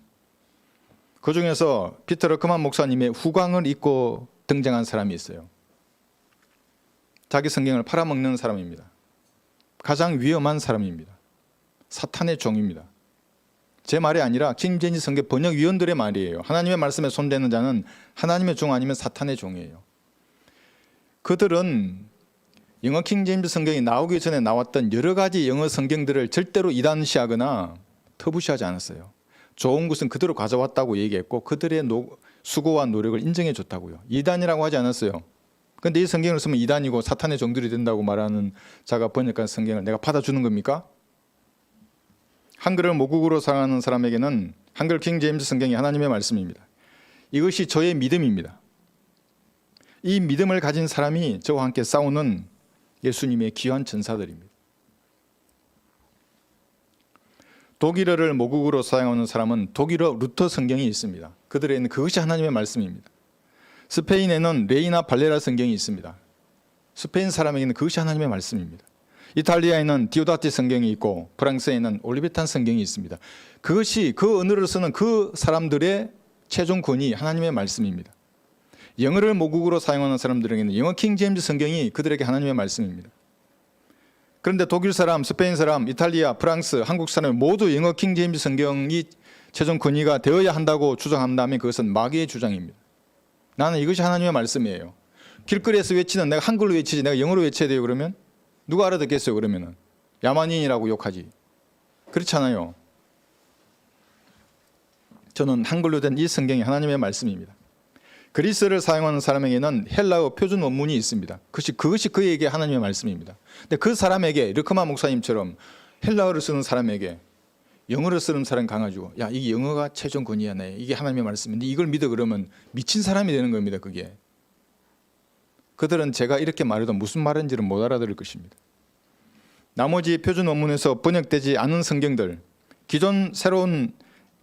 그 중에서 피터 러크만 목사님의 후광을 입고 등장한 사람이 있어요. 자기 성경을 팔아먹는 사람입니다. 가장 위험한 사람입니다. 사탄의 종입니다. 제 말이 아니라 킹 제임스 성경 번역위원들의 말이에요. 하나님의 말씀에 손대는 자는 하나님의 종 아니면 사탄의 종이에요. 그들은 영어 킹 제임스 성경이 나오기 전에 나왔던 여러 가지 영어 성경들을 절대로 이단시하거나 터부시하지 않았어요. 좋은 것은 그대로 가져왔다고 얘기했고 그들의 수고와 노력을 인정해 줬다고요. 이단이라고 하지 않았어요. 그런데 이 성경을 쓰면 이단이고 사탄의 종들이 된다고 말하는 자가 번역한 성경을 내가 받아주는 겁니까? 한글을 모국어로 사용하는 사람에게는 한글 킹 제임스 성경이 하나님의 말씀입니다. 이것이 저의 믿음입니다. 이 믿음을 가진 사람이 저와 함께 싸우는 예수님의 귀한 전사들입니다. 독일어를 모국어로 사용하는 사람은 독일어 루터 성경이 있습니다. 그들에는 그것이 하나님의 말씀입니다. 스페인에는 레이나 발레라 성경이 있습니다. 스페인 사람에게는 그것이 하나님의 말씀입니다. 이탈리아에는 디오다티 성경이 있고 프랑스에는 올리베탄 성경이 있습니다. 그것이 그 언어를 쓰는 그 사람들의 최종 권위 하나님의 말씀입니다. 영어를 모국어로 사용하는 사람들에게는 영어 킹 제임스 성경이 그들에게 하나님의 말씀입니다. 그런데 독일 사람, 스페인 사람, 이탈리아, 프랑스, 한국 사람 모두 영어 킹 제임스 성경이 최종 권위가 되어야 한다고 주장한다면 그것은 마귀의 주장입니다. 나는 이것이 하나님의 말씀이에요. 길거리에서 외치는 내가 한글로 외치지 내가 영어로 외쳐야 돼요 그러면? 누가 알아듣겠어요 그러면은? 야만인이라고 욕하지. 그렇잖아요. 저는 한글로 된 이 성경이 하나님의 말씀입니다. 그리스를 사용하는 사람에게는 헬라어 표준 원문이 있습니다. 그것이 그에게 하나님의 말씀입니다. 근데 그 사람에게 르크만 목사님처럼 헬라어를 쓰는 사람에게 영어를 쓰는 사람이 강하죠. 야 이게 영어가 최종 권위야 네. 이게 하나님의 말씀인데 이걸 믿어 그러면 미친 사람이 되는 겁니다. 그게. 그들은 제가 이렇게 말해도 무슨 말인지를 못 알아들을 것입니다. 나머지 표준 원문에서 번역되지 않은 성경들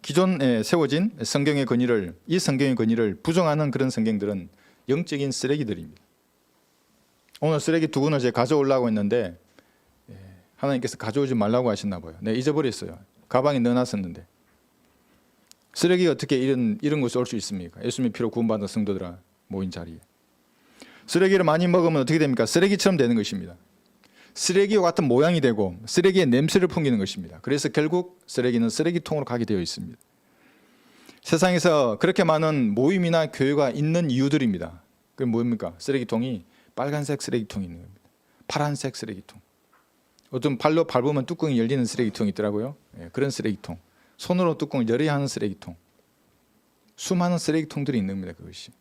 기존에 세워진 성경의 권위를 이 성경의 권위를 부정하는 그런 성경들은 영적인 쓰레기들입니다. 오늘 쓰레기 2권을 제가 가져오려고 했는데 하나님께서 가져오지 말라고 하셨나 봐요. 네, 잊어버렸어요. 가방에 넣어놨었는데 쓰레기가 어떻게 이런 곳에 올 수 있습니까? 예수님의 피로 구원받은 성도들아 모인 자리에 쓰레기를 많이 먹으면 어떻게 됩니까? 쓰레기처럼 되는 것입니다. 쓰레기와 같은 모양이 되고 쓰레기의 냄새를 풍기는 것입니다. 그래서 결국 쓰레기는 쓰레기통으로 가게 되어 있습니다. 세상에서 그렇게 많은 모임이나 교회가 있는 이유들입니다. 그게 뭡니까? 쓰레기통이 빨간색 쓰레기통이 있는 겁니다. 파란색 쓰레기통. 어떤 발로 밟으면 뚜껑이 열리는 쓰레기통이 있더라고요. 그런 쓰레기통. 손으로 뚜껑을 열어야 하는 쓰레기통. 수많은 쓰레기통들이 있는 겁니다. 그것이.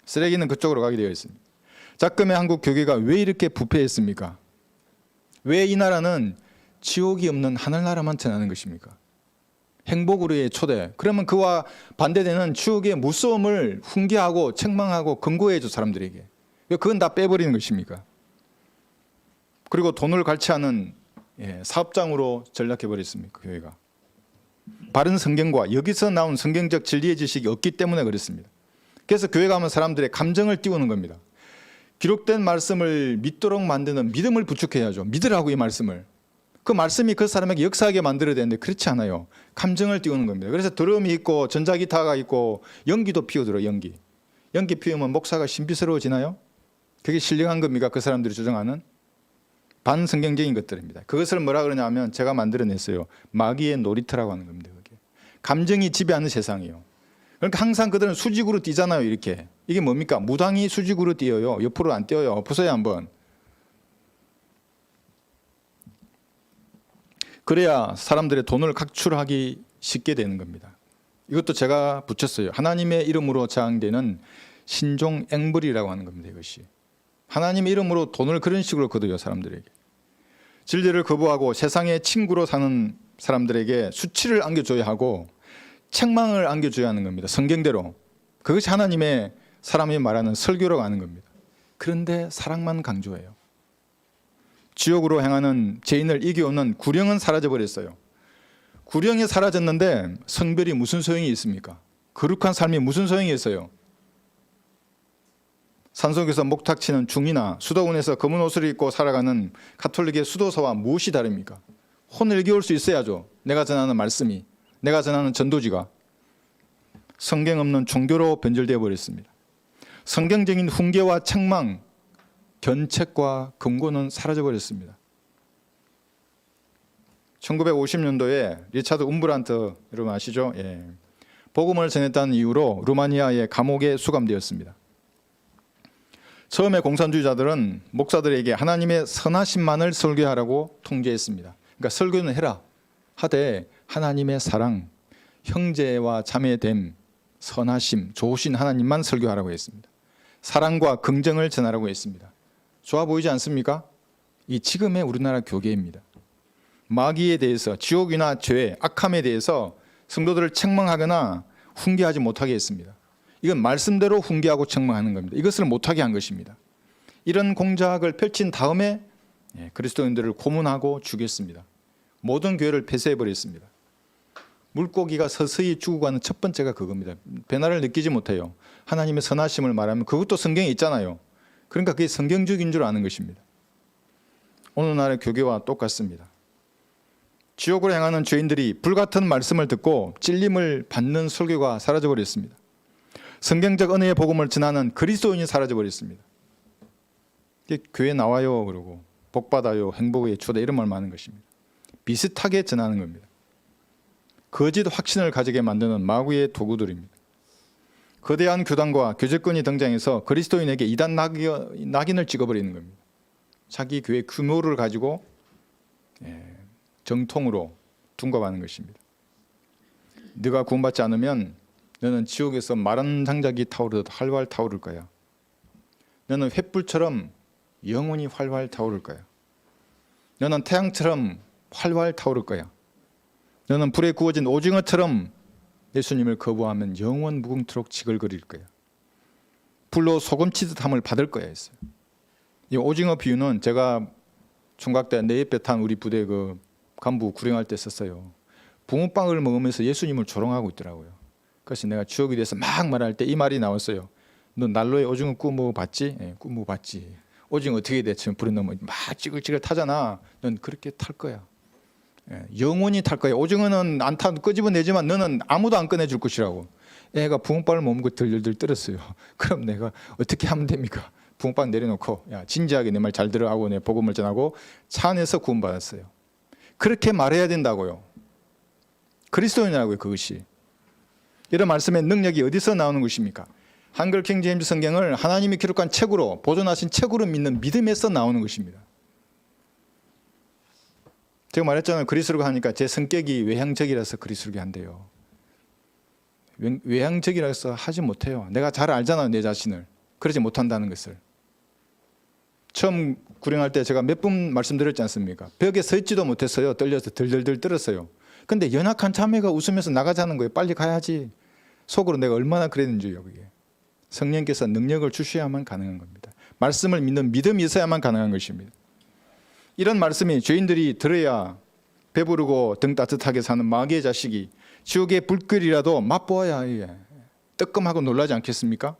쓰레기는 그쪽으로 가게 되어 있습니다. 작금의 한국 교회가 왜 이렇게 부패했습니까? 왜 이 나라는 지옥이 없는 하늘나라만 전하는 것입니까? 행복으로의 초대. 그러면 그와 반대되는 추억의 무서움을 훈계하고 책망하고 금고해줘 사람들에게. 왜 그건 다 빼버리는 것입니까? 그리고 돈을 갈취하는 사업장으로 전락해버렸습니까? 교회가. 바른 성경과 여기서 나온 성경적 진리의 지식이 없기 때문에 그렇습니다. 그래서 교회 가면 사람들의 감정을 띄우는 겁니다. 기록된 말씀을 믿도록 만드는 믿음을 부축해야죠. 믿으라고 이 말씀을. 그 말씀이 그 사람에게 역사하게 만들어야 되는데 그렇지 않아요. 감정을 띄우는 겁니다. 그래서 드럼이 있고 전자기타가 있고 연기도 피워들어 연기. 연기 피우면 목사가 신비스러워지나요? 그게 신령한 겁니까? 그 사람들이 주장하는 반성경적인 것들입니다. 그것을 뭐라 그러냐면 제가 만들어냈어요. 마귀의 놀이터라고 하는 겁니다. 그게. 감정이 지배하는 세상이에요. 그러니까 항상 그들은 수직으로 뛰잖아요. 이렇게. 이게 뭡니까? 무당이 수직으로 뛰어요. 옆으로 안 뛰어요. 보세요 한번. 그래야 사람들의 돈을 각출하기 쉽게 되는 겁니다. 이것도 제가 붙였어요. 하나님의 이름으로 저항되는 신종 앵벌이라고 하는 겁니다. 이것이. 하나님의 이름으로 돈을 그런 식으로 거둬요. 사람들에게. 진리를 거부하고 세상의 친구로 사는 사람들에게 수치를 안겨줘야 하고 책망을 안겨줘야 하는 겁니다. 성경대로. 그것이 하나님의 사람이 말하는 설교라고 하는 겁니다. 그런데 사랑만 강조해요. 지옥으로 향하는 죄인을 이겨오는 구령은 사라져버렸어요. 구령이 사라졌는데 성별이 무슨 소용이 있습니까? 거룩한 삶이 무슨 소용이 있어요? 산속에서 목탁치는 중이나 수도원에서 검은 옷을 입고 살아가는 가톨릭의 수도사와 무엇이 다릅니까? 혼을 일겨올 수 있어야죠. 내가 전하는 말씀이. 내가 전하는 전도지가. 성경 없는 종교로 변절되어 버렸습니다. 성경적인 훈계와 책망, 견책과 근거는 사라져 버렸습니다. 1950년도에 리차드 움브란트, 여러분 아시죠? 예. 복음을 전했다는 이유로 루마니아의 감옥에 수감되었습니다. 처음에 공산주의자들은 목사들에게 하나님의 선하심만을 설교하라고 통제했습니다. 그러니까 설교는 해라 하되 하나님의 사랑, 형제와 자매됨, 선하심, 좋으신 하나님만 설교하라고 했습니다. 사랑과 긍정을 전하라고 했습니다. 좋아 보이지 않습니까? 이 지금의 우리나라 교계입니다. 마귀에 대해서, 지옥이나 죄, 악함에 대해서 성도들을 책망하거나 훈계하지 못하게 했습니다. 이건 말씀대로 훈계하고 책망하는 겁니다. 이것을 못하게 한 것입니다. 이런 공작을 펼친 다음에 그리스도인들을 고문하고 죽였습니다. 모든 교회를 폐쇄해버렸습니다. 물고기가 서서히 죽어가는 첫 번째가 그겁니다. 변화를 느끼지 못해요. 하나님의 선하심을 말하면 그것도 성경에 있잖아요. 그러니까 그게 성경적인 줄 아는 것입니다. 오늘날의 교계와 똑같습니다. 지옥으로 향하는 죄인들이 불같은 말씀을 듣고 찔림을 받는 설교가 사라져버렸습니다. 성경적 은혜의 복음을 전하는 그리스도인이 사라져버렸습니다. 교회 나와요 그러고 복받아요, 행복의 주다 이런 말 많은 것입니다. 비슷하게 전하는 겁니다. 거짓 확신을 가지게 만드는 마귀의 도구들입니다. 거대한 교단과 교제권이 등장해서 그리스도인에게 이단 낙인을 찍어버리는 겁니다. 자기 교회 규모를 가지고 정통으로 둔갑하는 것입니다. 네가 구원받지 않으면 너는 지옥에서 마른 장작이 타오르듯 활활 타오를 거야. 너는 횃불처럼 영원히 활활 타오를 거야. 너는 태양처럼 활활 타오를 거야. 너는 불에 구워진 오징어처럼 예수님을 거부하면 영원 무궁토록 지글거릴 거야. 불로 소금치듯함을 받을 거야 했어요. 이 오징어 비유는 제가 총각대 내 옆에 탄 우리 부대 그 간부 구령할 때 썼어요. 붕어빵을 먹으면서 예수님을 조롱하고 있더라고요. 그래서 내가 주역이 돼서 막 말할 때 이 말이 나왔어요. 너 난로에 오징어 구워 먹어봤지? 예, 구워 먹어봤지. 오징어 어떻게 돼? 불에 넣으면 막 찌글찌글 타잖아. 넌 그렇게 탈 거야. 예, 영원히 탈 거야. 오징어는 안 타 끄집어내지만 너는 아무도 안 꺼내줄 것이라고. 애가 붕어빵을 먹고 들들들 떨었어요. 그럼 내가 어떻게 하면 됩니까? 붕어빵 내려놓고 야 진지하게 내 말 잘 들어 하고 내 복음을 전하고 차 안에서 구원받았어요. 그렇게 말해야 된다고요. 그리스도인이라고요. 그것이. 이런 말씀의 능력이 어디서 나오는 것입니까? 한글 킹 제임스 성경을 하나님이 기록한 책으로, 보존하신 책으로 믿는 믿음에서 나오는 것입니다. 제가 말했잖아요. 그리스도가 하니까 제 성격이 외향적이라서 그리스도가 한대요. 외향적이라서 하지 못해요. 내가 잘 알잖아요. 내 자신을. 그러지 못한다는 것을. 처음 구령할 때 제가 몇 분 말씀드렸지 않습니까? 벽에 서 있지도 못했어요. 떨려서 들들들 떨었어요. 근데 연약한 자매가 웃으면서 나가자는 거예요. 빨리 가야지. 속으로 내가 얼마나 그랬는지요. 그게. 성령께서 능력을 주셔야만 가능한 겁니다. 말씀을 믿는 믿음이 있어야만 가능한 것입니다. 이런 말씀이 죄인들이 들어야 배부르고 등 따뜻하게 사는 마귀의 자식이 지옥의 불길이라도 맛보아야 뜨끔하고 놀라지 않겠습니까?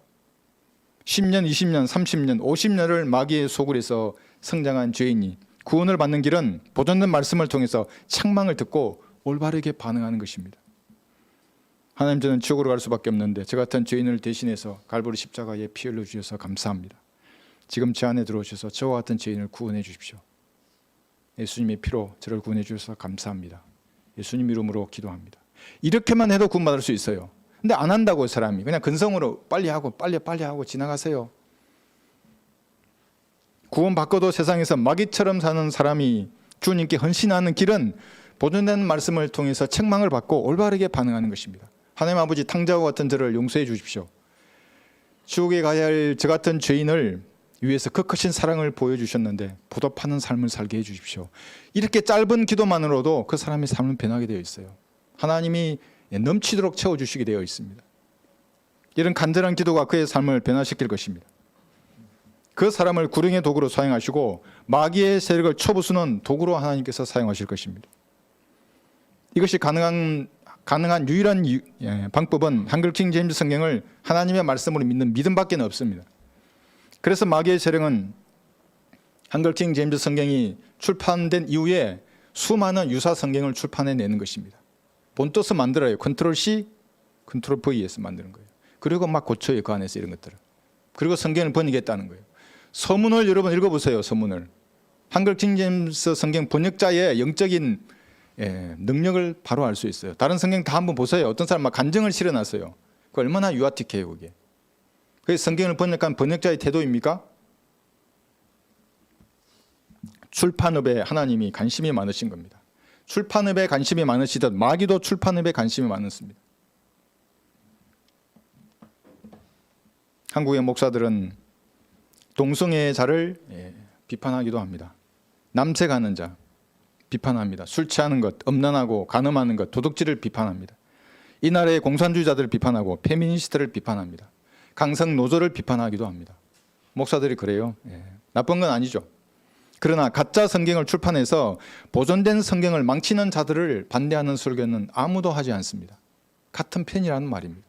10년, 20년, 30년, 50년을 마귀의 소굴에서 성장한 죄인이 구원을 받는 길은 보존된 말씀을 통해서 책망을 듣고 올바르게 반응하는 것입니다. 하나님, 저는 지옥으로 갈 수밖에 없는데 저 같은 죄인을 대신해서 갈보리 십자가에 피 흘려 주셔서 감사합니다. 지금 제 안에 들어오셔서 저와 같은 죄인을 구원해 주십시오. 예수님의 피로 저를 구원해 주셔서 감사합니다. 예수님 이름으로 기도합니다. 이렇게만 해도 구원받을 수 있어요. 근데 안 한다고요. 사람이 그냥 근성으로 빨리 하고 빨리 하고 지나가세요. 구원받고도 세상에서 마귀처럼 사는 사람이 주님께 헌신하는 길은 보존된 말씀을 통해서 책망을 받고 올바르게 반응하는 것입니다. 하나님 아버지, 탕자와 같은 저를 용서해 주십시오. 지옥에 가야 할 저 같은 죄인을 위해서 그 크신 사랑을 보여주셨는데 보답하는 삶을 살게 해주십시오. 이렇게 짧은 기도만으로도 그 사람의 삶은 변하게 되어 있어요. 하나님이 넘치도록 채워주시게 되어 있습니다. 이런 간절한 기도가 그의 삶을 변화시킬 것입니다. 그 사람을 구령의 도구로 사용하시고 마귀의 세력을 쳐부수는 도구로 하나님께서 사용하실 것입니다. 이것이 가능한 유일한 방법은 한글 킹 제임스 성경을 하나님의 말씀으로 믿는 믿음밖에 없습니다. 그래서 마귀의 세력은 한글 킹 제임스 성경이 출판된 이후에 수많은 유사 성경을 출판해내는 것입니다. 본뜻을 만들어요. 컨트롤 C, 컨트롤 V에서 만드는 거예요. 그리고 막 고쳐요, 그 안에서 이런 것들을. 그리고 성경을 번역했다는 거예요. 서문을 여러분 읽어보세요. 서문을. 한글 킹제임스 성경 번역자의 영적인 능력을 바로 알 수 있어요. 다른 성경 다 한번 보세요. 어떤 사람 막 간증을 실어놨어요. 그 얼마나 유아틱해요, 그게. 그게 성경을 번역한 번역자의 태도입니까? 출판업에 하나님이 관심이 많으신 겁니다. 출판업에 관심이 많으시듯 마귀도 출판업에 관심이 많습니다. 한국의 목사들은 동성애자를 비판하기도 합니다. 남색하는 자 비판합니다. 술 취하는 것, 음란하고 간음하는 것, 도둑질을 비판합니다. 이 나라의 공산주의자들을 비판하고 페미니스트를 비판합니다. 강성 노조를 비판하기도 합니다. 목사들이 그래요. 나쁜 건 아니죠. 그러나 가짜 성경을 출판해서 보존된 성경을 망치는 자들을 반대하는 설교는 아무도 하지 않습니다. 같은 편이라는 말입니다.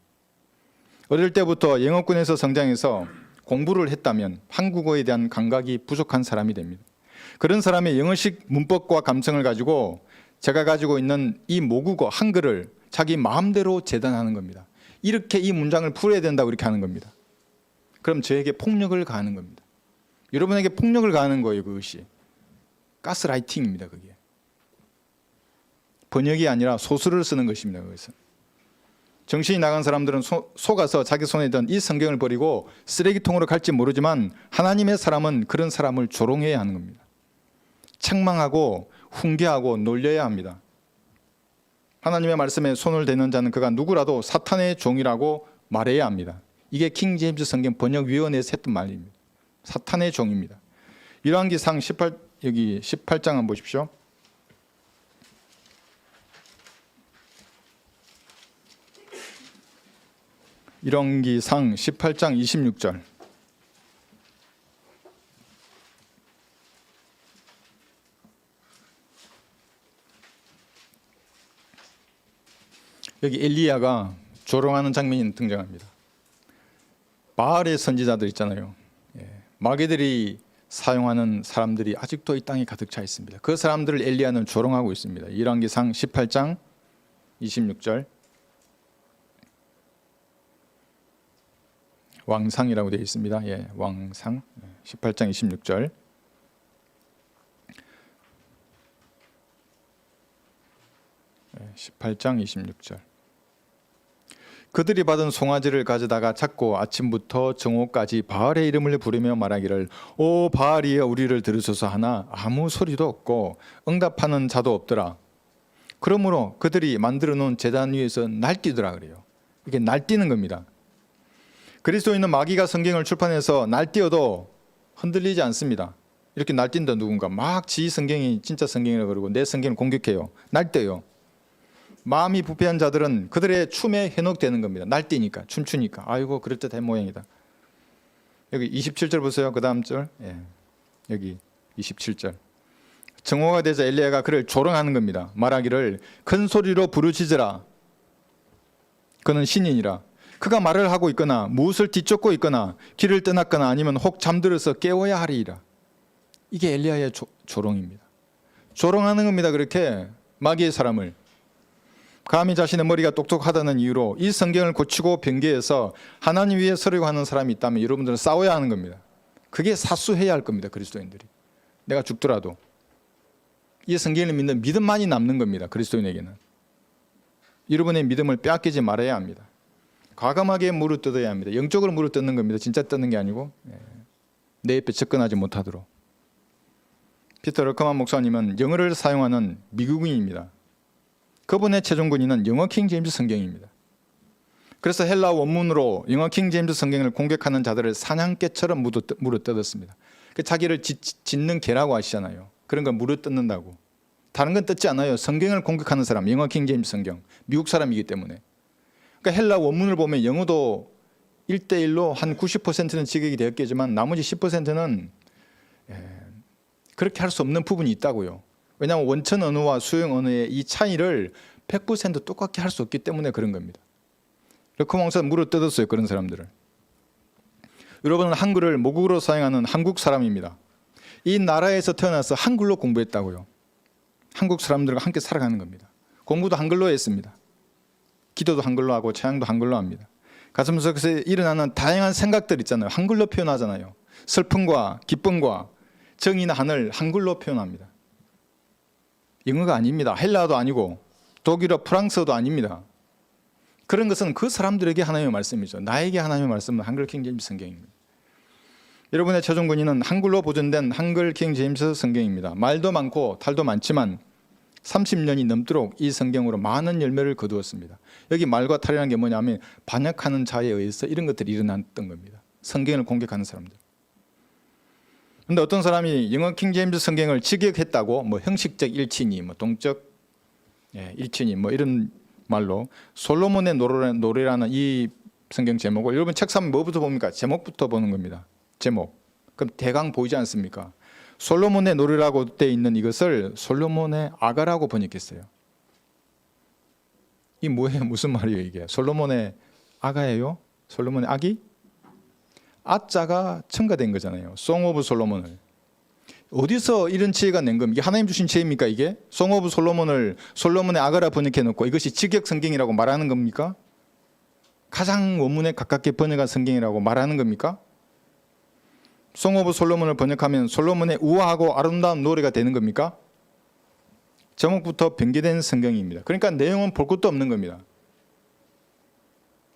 어릴 때부터 영어권에서 성장해서 공부를 했다면 한국어에 대한 감각이 부족한 사람이 됩니다. 그런 사람의 영어식 문법과 감성을 가지고 제가 가지고 있는 이 모국어 한글을 자기 마음대로 재단하는 겁니다. 이렇게 이 문장을 풀어야 된다고 이렇게 하는 겁니다. 그럼 저에게 폭력을 가하는 겁니다. 여러분에게 폭력을 가하는 거예요. 그것이 가스라이팅입니다. 그게 번역이 아니라 소설을 쓰는 것입니다. 그것은 정신이 나간 사람들은 속아서 자기 손에 든 이 성경을 버리고 쓰레기통으로 갈지 모르지만 하나님의 사람은 그런 사람을 조롱해야 하는 겁니다. 책망하고 훈계하고 놀려야 합니다. 하나님의 말씀에 손을 대는 자는 그가 누구라도 사탄의 종이라고 말해야 합니다. 이게 킹 제임스 성경 번역위원회에서 했던 말입니다. 사탄의 종입니다. 열왕기상 18장 한번 보십시오. 열왕기상 18장 26절. 여기 엘리야가 조롱하는 장면이 등장합니다. 바알의 선지자들 있잖아요. 마귀들이 사용하는 사람들이 아직도 이 땅에 가득 차 있습니다. 그 사람들을 엘리야는 조롱하고 있습니다. 열왕기상 18장 26절. 왕상이라고 되어 있습니다. 왕상 18장 26절. 예, 18장 26절. 그들이 받은 송아지를 가져다가 잡고 아침부터 정오까지 바알의 이름을 부르며 말하기를 오 바알이여 우리를 들으소서 하나 아무 소리도 없고 응답하는 자도 없더라. 그러므로 그들이 만들어 놓은 제단 위에서 날뛰더라 그래요. 이게 날뛰는 겁니다. 그리스도인은 마귀가 성경을 출판해서 날뛰어도 흔들리지 않습니다. 이렇게 날뛴다 누군가 막 지 성경이 진짜 성경이라고 그러고 내 성경을 공격해요. 날뛰어요. 마음이 부패한 자들은 그들의 춤에 현혹되는 겁니다. 날뛰니까 춤추니까 아이고 그럴듯한 모양이다. 여기 27절 보세요. 그 다음 절 여기 27절. 정오가 되자 엘리야가 그를 조롱하는 겁니다. 말하기를 큰 소리로 부르짖으라. 그는 신인이라. 그가 말을 하고 있거나 무엇을 뒤쫓고 있거나 길을 떠났거나 아니면 혹 잠들어서 깨워야 하리이라. 이게 엘리야의 조롱입니다. 조롱하는 겁니다. 그렇게 마귀의 사람을. 감히 자신의 머리가 똑똑하다는 이유로 이 성경을 고치고 변개해서 하나님 위에 서려고 하는 사람이 있다면 여러분들은 싸워야 하는 겁니다. 그게 사수해야 할 겁니다. 그리스도인들이. 내가 죽더라도 이 성경을 믿는 믿음만이 남는 겁니다. 그리스도인에게는. 여러분의 믿음을 빼앗기지 말아야 합니다. 과감하게 무릎 뜯어야 합니다. 영적으로 무릎 뜯는 겁니다. 진짜 뜯는 게 아니고 내 옆에 접근하지 못하도록. 피터 러커만 목사님은 영어를 사용하는 미국인입니다. 그분의 최종 권위는 영어 킹 제임스 성경입니다. 그래서 헬라 원문으로 영어 킹 제임스 성경을 공격하는 자들을 사냥개처럼 무릎 뜯었습니다. 자기를 짓는 개라고 하시잖아요. 그런 걸 무릎 뜯는다고. 다른 건 뜯지 않아요. 성경을 공격하는 사람, 영어 킹 제임스 성경, 미국 사람이기 때문에. 그러니까 헬라 원문을 보면 영어도 1대1로 한 90%는 지격이 되었겠지만 나머지 10%는 그렇게 할 수 없는 부분이 있다고요. 왜냐하면 원천 언어와 수용 언어의 이 차이를 100% 똑같게 할 수 없기 때문에 그런 겁니다. 러커 목사는 무릎 뜯었어요. 그런 사람들을. 여러분은 한글을 모국어로 사용하는 한국 사람입니다. 이 나라에서 태어나서 한글로 공부했다고요. 한국 사람들과 함께 살아가는 겁니다. 공부도 한글로 했습니다. 기도도 한글로 하고 찬양도 한글로 합니다. 가슴 속에서 일어나는 다양한 생각들 있잖아요. 한글로 표현하잖아요. 슬픔과 기쁨과 정의나 하늘 한글로 표현합니다. 영어가 아닙니다. 헬라어도 아니고 독일어, 프랑스어도 아닙니다. 그런 것은 그 사람들에게 하나님의 말씀이죠. 나에게 하나님의 말씀은 한글 킹 제임스 성경입니다. 여러분의 최종 권위는 한글로 보존된 한글 킹 제임스 성경입니다. 말도 많고 탈도 많지만 30년이 넘도록 이 성경으로 많은 열매를 거두었습니다. 여기 말과 탈이라는 게 뭐냐면 반역하는 자에 의해서 이런 것들이 일어났던 겁니다. 성경을 공격하는 사람들. 그런데 어떤 사람이 영어 킹 제임스 성경을 직역했다고 뭐 형식적 일치니 뭐 동적 일치니 뭐 이런 말로 솔로몬의 노래라는 이 성경 제목을 여러분 책 사면 뭐부터 봅니까? 제목부터 보는 겁니다. 제목. 그럼 대강 보이지 않습니까? 솔로몬의 노래라고 돼 있는 이것을 솔로몬의 아가라고 번역했어요. 이 뭐예요? 무슨 말이에요 이게? 솔로몬의 아가예요? 솔로몬의 아기? 아자가 첨가된 거잖아요. 송 오브 솔로몬을. 어디서 이런 지혜가 낸 겁니까? 이게 하나님 주신 지혜입니까 이게? 송 오브 솔로몬을 솔로몬의 아가라 번역해 놓고 이것이 직역 성경이라고 말하는 겁니까? 가장 원문에 가깝게 번역한 성경이라고 말하는 겁니까? 송 오브 솔로몬을 번역하면 솔로몬의 우아하고 아름다운 노래가 되는 겁니까? 제목부터 변개된 성경입니다. 그러니까 내용은 볼 것도 없는 겁니다.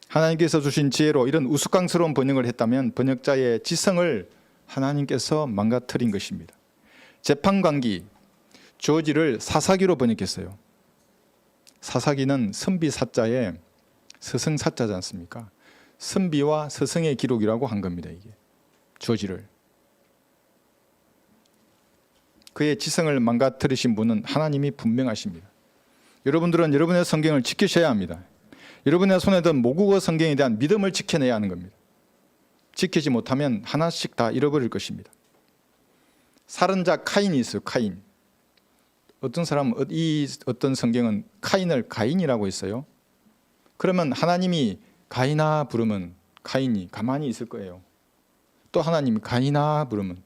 하나님께서 주신 지혜로 이런 우스꽝스러운 번역을 했다면 번역자의 지성을 하나님께서 망가뜨린 것입니다. 재판관기 조지를 사사기로 번역했어요. 사사기는 선비 사자에 서성 사자지 않습니까? 선비와 서성의 기록이라고 한 겁니다. 이게 조지를. 그의 지성을 망가뜨리신 분은 하나님이 분명하십니다. 여러분들은 여러분의 성경을 지키셔야 합니다. 여러분의 손에 든 모국어 성경에 대한 믿음을 지켜내야 하는 겁니다. 지키지 못하면 하나씩 다 잃어버릴 것입니다. 살인자 카인이 있어요. 카인. 어떤 사람은 이 어떤 성경은 카인을 가인이라고 했어요. 그러면 하나님이 가인아 부르면 카인이 가만히 있을 거예요. 또 하나님이 가인아 부르면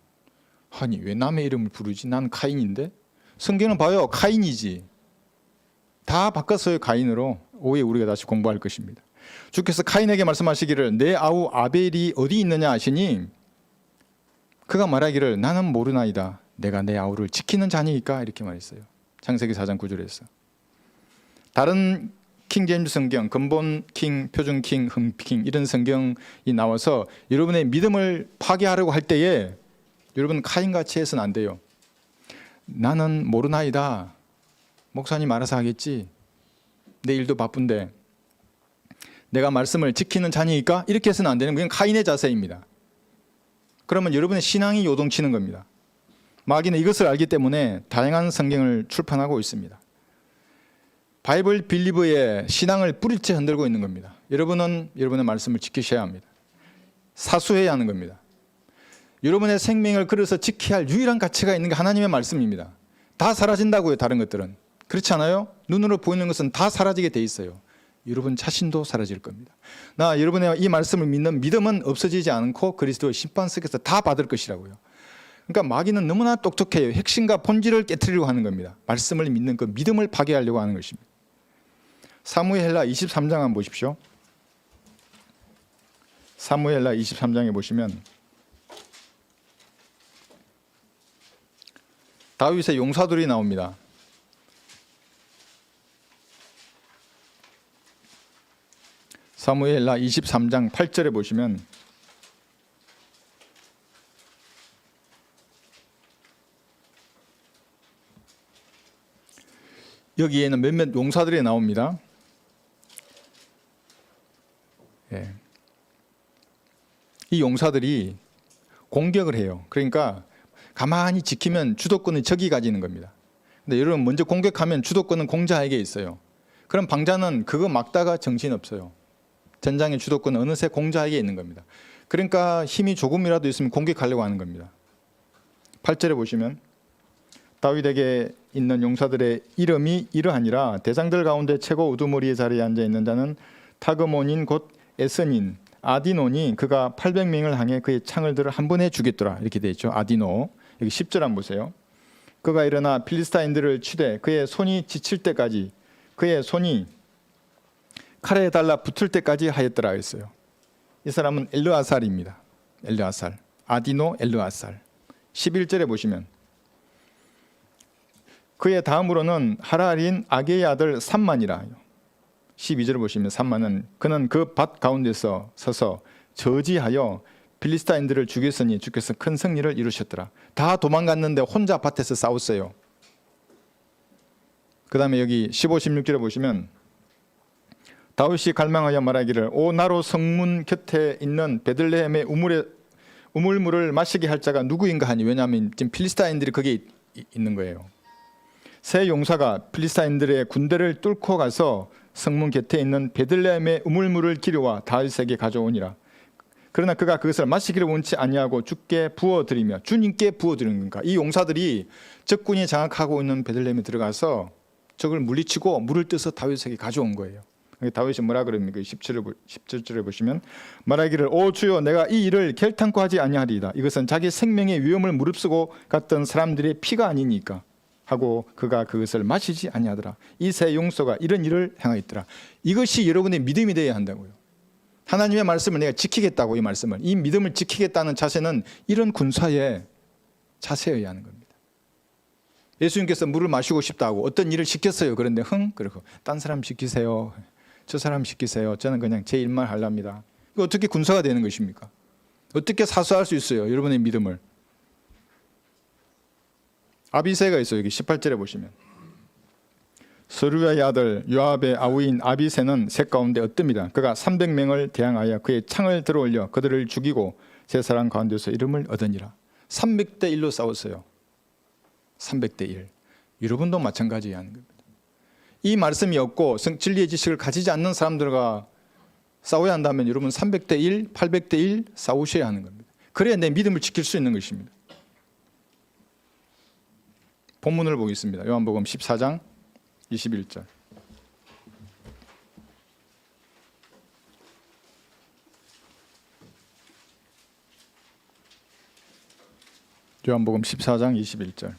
아니 왜 남의 이름을 부르지? 난 카인인데. 성경은 봐요. 카인이지. 다 바꿨어요. 가인으로. 오후에 우리가 다시 공부할 것입니다. 주께서 카인에게 말씀하시기를 내 아우 아벨이 어디 있느냐 하시니 그가 말하기를 나는 모르나이다. 내가 내 아우를 지키는 자니까 이렇게 말했어요. 창세기 4장 9절에서. 다른 킹 제임스 성경, 근본 킹, 표준 킹, 흥킹 이런 성경이 나와서 여러분의 믿음을 파괴하려고 할 때에 여러분 카인같이 해서는 안 돼요. 나는 모르나이다. 목사님 알아서 하겠지. 내 일도 바쁜데 내가 말씀을 지키는 자니까 이렇게 해서는 안 되는 그냥 카인의 자세입니다. 그러면 여러분의 신앙이 요동치는 겁니다. 마귀는 이것을 알기 때문에 다양한 성경을 출판하고 있습니다. 바이블 빌리버의 신앙을 뿌리째 흔들고 있는 겁니다. 여러분은 여러분의 말씀을 지키셔야 합니다. 사수해야 하는 겁니다. 여러분의 생명을 그래서 지켜야 할 유일한 가치가 있는 게 하나님의 말씀입니다. 다 사라진다고요. 다른 것들은. 그렇지 않아요? 눈으로 보이는 것은 다 사라지게 돼 있어요. 여러분 자신도 사라질 겁니다. 나 여러분의 이 말씀을 믿는 믿음은 없어지지 않고 그리스도의 심판 속에서 다 받을 것이라고요. 그러니까 마귀는 너무나 똑똑해요. 핵심과 본질을 깨트리려고 하는 겁니다. 말씀을 믿는 그 믿음을 파괴하려고 하는 것입니다. 사무엘하 23장 한번 보십시오. 사무엘하 23장에 보시면 다윗의 용사들이 나옵니다. 사무엘하 23장 8절에 보시면 여기에는 몇몇 용사들이 나옵니다. 이 용사들이 공격을 해요. 그러니까 가만히 지키면 주도권은 적이 가지는 겁니다. 근데 여러분 먼저 공격하면 주도권은 공자에게 있어요. 그럼 방자는 그거 막다가 정신없어요. 전장의 주도권은 어느새 공자에게 있는 겁니다. 그러니까 힘이 조금이라도 있으면 공격하려고 하는 겁니다. 8절에 보시면 다윗에게 있는 용사들의 이름이 이러하니라. 대장들 가운데 최고 우두머리의 자리에 앉아있는 자는 타그몬인 곧 에스닌 아디노니 그가 800명을 향해 그의 창을 들어 한 번에 죽였더라. 이렇게 되어 있죠. 아디노. 여기 10절 한번 보세요. 그가 일어나 필리스타인들을 치되 그의 손이 지칠 때까지 그의 손이 칼에 달라 붙을 때까지 하였더라 했어요. 이 사람은 엘르아살입니다. 엘르아살, 아디노 엘르아살. 11절에 보시면 그의 다음으로는 하랄인 아게의 아들 삼만이라. 12절을 보시면 삼만은 그는 그 밭 가운데서 서서 저지하여 빌리스타인들을 죽였으니 주께서 큰 승리를 이루셨더라. 다 도망갔는데 혼자 밭에서 싸웠어요. 그 다음에 여기 15, 16절에 보시면 다윗이 갈망하여 말하기를 오 나로 성문 곁에 있는 베들레헴의 우물물을 마시게 할 자가 누구인가 하니. 왜냐하면 지금 필리스타인들이 거기에 있는 거예요. 새 용사가 필리스타인들의 군대를 뚫고 가서 성문 곁에 있는 베들레헴의 우물물을 기르와 다윗에게 가져오니라. 그러나 그가 그것을 마시기를 원치 아니하고 주께 부어드리며, 주님께 부어드리는 건가. 이 용사들이 적군이 장악하고 있는 베들레헴에 들어가서 적을 물리치고 물을 떠서 다윗에게 가져온 거예요. 다윗이 뭐라 그럽니까? 17절에 보시면 말하기를 오 주여 내가 이 일을 결탄코 하지 아니하리이다. 이것은 자기 생명의 위험을 무릅쓰고 갔던 사람들의 피가 아니니까 하고 그가 그것을 마시지 아니하더라. 이 새 용서가 이런 일을 행하였더라. 이것이 여러분의 믿음이 되어야 한다고요. 하나님의 말씀을 내가 지키겠다고, 이 말씀을, 이 믿음을 지키겠다는 자세는 이런 군사의 자세여야 하는 겁니다. 예수님께서 물을 마시고 싶다고 어떤 일을 시켰어요. 그런데 그러고 딴 사람 시키세요, 저 사람 시키세요, 저는 그냥 제 일만 하랍니다. 이거 어떻게 군사가 되는 것입니까? 어떻게 사수할 수 있어요, 여러분의 믿음을? 아비새가 있어요. 여기 18절에 보시면 서루야의 아들 요압의 아우인 아비새는 셋 가운데 어뜸이다. 그가 300명을 대항하여 그의 창을 들어올려 그들을 죽이고 제 사람 가운데서 이름을 얻으니라. 300대 1로 싸웠어요. 300대 1. 여러분도 마찬가지야 하는 겁니다. 이 말씀이 없고 진리의 지식을 가지지 않는 사람들과 싸워야 한다면 여러분 300대 1, 800대 1 싸우셔야 하는 겁니다. 그래야 내 믿음을 지킬 수 있는 것입니다. 본문을 보겠습니다. 요한복음 14장 21절. 요한복음 14장 21절.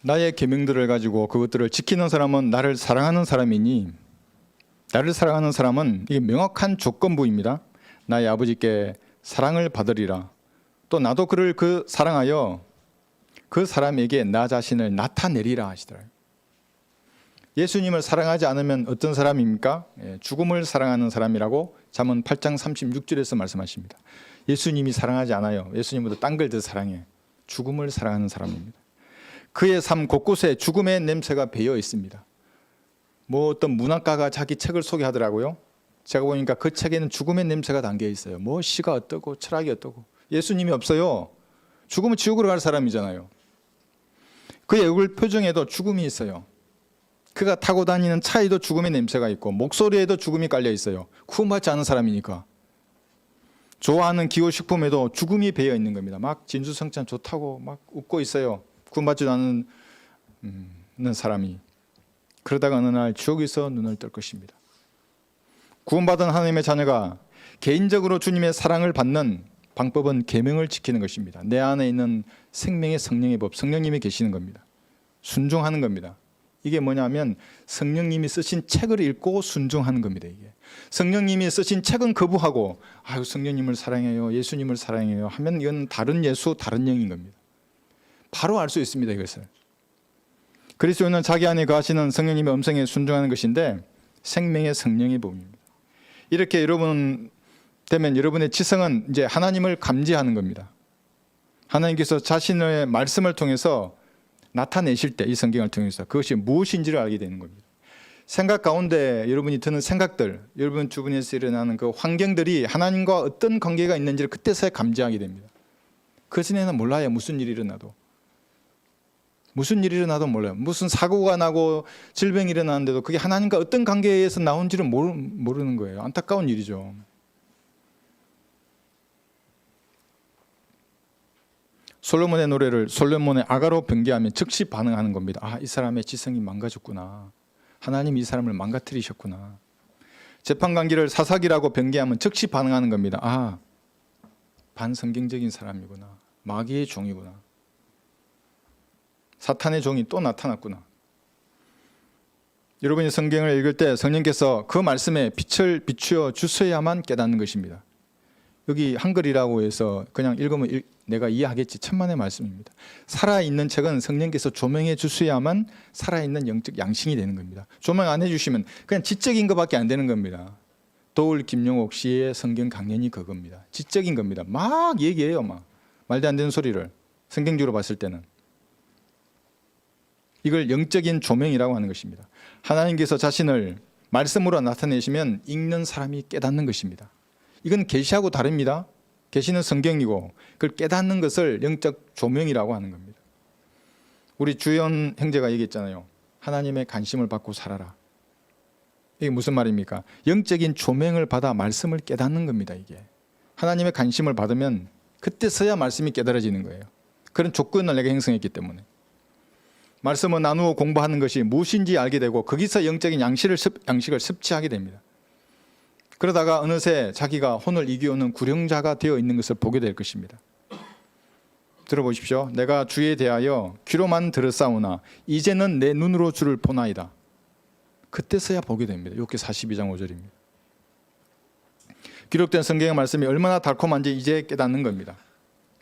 나의 계명들을 가지고 그것들을 지키는 사람은 나를 사랑하는 사람이니, 나를 사랑하는 사람은 이게 명확한 조건부입니다. 나의 아버지께 사랑을 받으리라. 또 나도 그를 사랑하여 그 사람에게 나 자신을 나타내리라 하시더라고요. 예수님을 사랑하지 않으면 어떤 사람입니까? 죽음을 사랑하는 사람이라고 잠언 8장 36절에서 말씀하십니다. 예수님이 사랑하지 않아요. 예수님보다 딴 걸 더 사랑해. 죽음을 사랑하는 사람입니다. 그의 삶 곳곳에 죽음의 냄새가 배어 있습니다. 뭐 어떤 문학가가 자기 책을 소개하더라고요. 제가 보니까 그 책에는 죽음의 냄새가 담겨 있어요. 뭐 시가 어떠고 철학이 어떠고. 예수님이 없어요. 죽으면 지옥으로 갈 사람이잖아요. 그의 얼굴 표정에도 죽음이 있어요. 그가 타고 다니는 차에도 죽음의 냄새가 있고 목소리에도 죽음이 깔려 있어요. 구원받지 않은 사람이니까. 좋아하는 기호식품에도 죽음이 배어 있는 겁니다. 막 진수성찬 좋다고 막 웃고 있어요. 구원받지 않는 사람이. 그러다가 어느 날 지옥에서 눈을 뜰 것입니다. 구원받은 하나님의 자녀가 개인적으로 주님의 사랑을 받는 방법은 계명을 지키는 것입니다. 내 안에 있는 생명의 성령의 법, 성령님이 계시는 겁니다. 순종하는 겁니다. 이게 뭐냐면 성령님이 쓰신 책을 읽고 순종하는 겁니다. 이게 성령님이 쓰신 책은 거부하고 아유 성령님을 사랑해요, 예수님을 사랑해요 하면 이건 다른 예수, 다른 영인 겁니다. 바로 알 수 있습니다. 이것을. 그리스도는 자기 안에 거하시는 성령님의 음성에 순종하는 것인데 생명의 성령의 법입니다. 이렇게 여러분 되면 여러분의 지성은 이제 하나님을 감지하는 겁니다. 하나님께서 자신의 말씀을 통해서 나타내실 때 이 성경을 통해서 그것이 무엇인지를 알게 되는 겁니다. 생각 가운데 여러분이 드는 생각들, 여러분 주변에서 일어나는 그 환경들이 하나님과 어떤 관계가 있는지를 그때서야 감지하게 됩니다. 그전에는 몰라요. 무슨 일이 일어나도. 무슨 일이 일어나도 몰라요. 무슨 사고가 나고 질병이 일어나는데도 그게 하나님과 어떤 관계에서 나온지를 모르는 거예요. 안타까운 일이죠. 솔로몬의 노래를 솔로몬의 아가로 변개하면 즉시 반응하는 겁니다. 아, 이 사람의 지성이 망가졌구나. 하나님이 이 사람을 망가뜨리셨구나. 재판관계를 사사기라고 변개하면 즉시 반응하는 겁니다. 아, 반성경적인 사람이구나. 마귀의 종이구나. 사탄의 종이 또 나타났구나. 여러분이 성경을 읽을 때 성령께서 그 말씀에 빛을 비추어 주셔야만 깨닫는 것입니다. 여기 한글이라고 해서 그냥 읽으면 내가 이해하겠지, 천만의 말씀입니다. 살아있는 책은 성령께서 조명해 주셔야만 살아있는 영적 양식이 되는 겁니다. 조명 안 해주시면 그냥 지적인 것밖에 안 되는 겁니다. 도울 김용옥 씨의 성경 강연이 그겁니다. 지적인 겁니다. 막 얘기해요. 막 말도 안 되는 소리를 성경적으로 봤을 때는. 이걸 영적인 조명이라고 하는 것입니다. 하나님께서 자신을 말씀으로 나타내시면 읽는 사람이 깨닫는 것입니다. 이건 계시하고 다릅니다. 계시는 성경이고 그걸 깨닫는 것을 영적 조명이라고 하는 겁니다. 우리 주연 형제가 얘기했잖아요. 하나님의 관심을 받고 살아라. 이게 무슨 말입니까? 영적인 조명을 받아 말씀을 깨닫는 겁니다. 이게 하나님의 관심을 받으면 그때서야 말씀이 깨달아지는 거예요. 그런 조건을 내가 형성했기 때문에. 말씀을 나누어 공부하는 것이 무엇인지 알게 되고 거기서 영적인 양식을 섭취하게 됩니다. 그러다가 어느새 자기가 혼을 이기오는 구령자가 되어 있는 것을 보게 될 것입니다. 들어보십시오. 내가 주에 대하여 귀로만 들었사오나 이제는 내 눈으로 주를 보나이다. 그때서야 보게 됩니다. 욥기 42장 5절입니다. 기록된 성경의 말씀이 얼마나 달콤한지 이제 깨닫는 겁니다.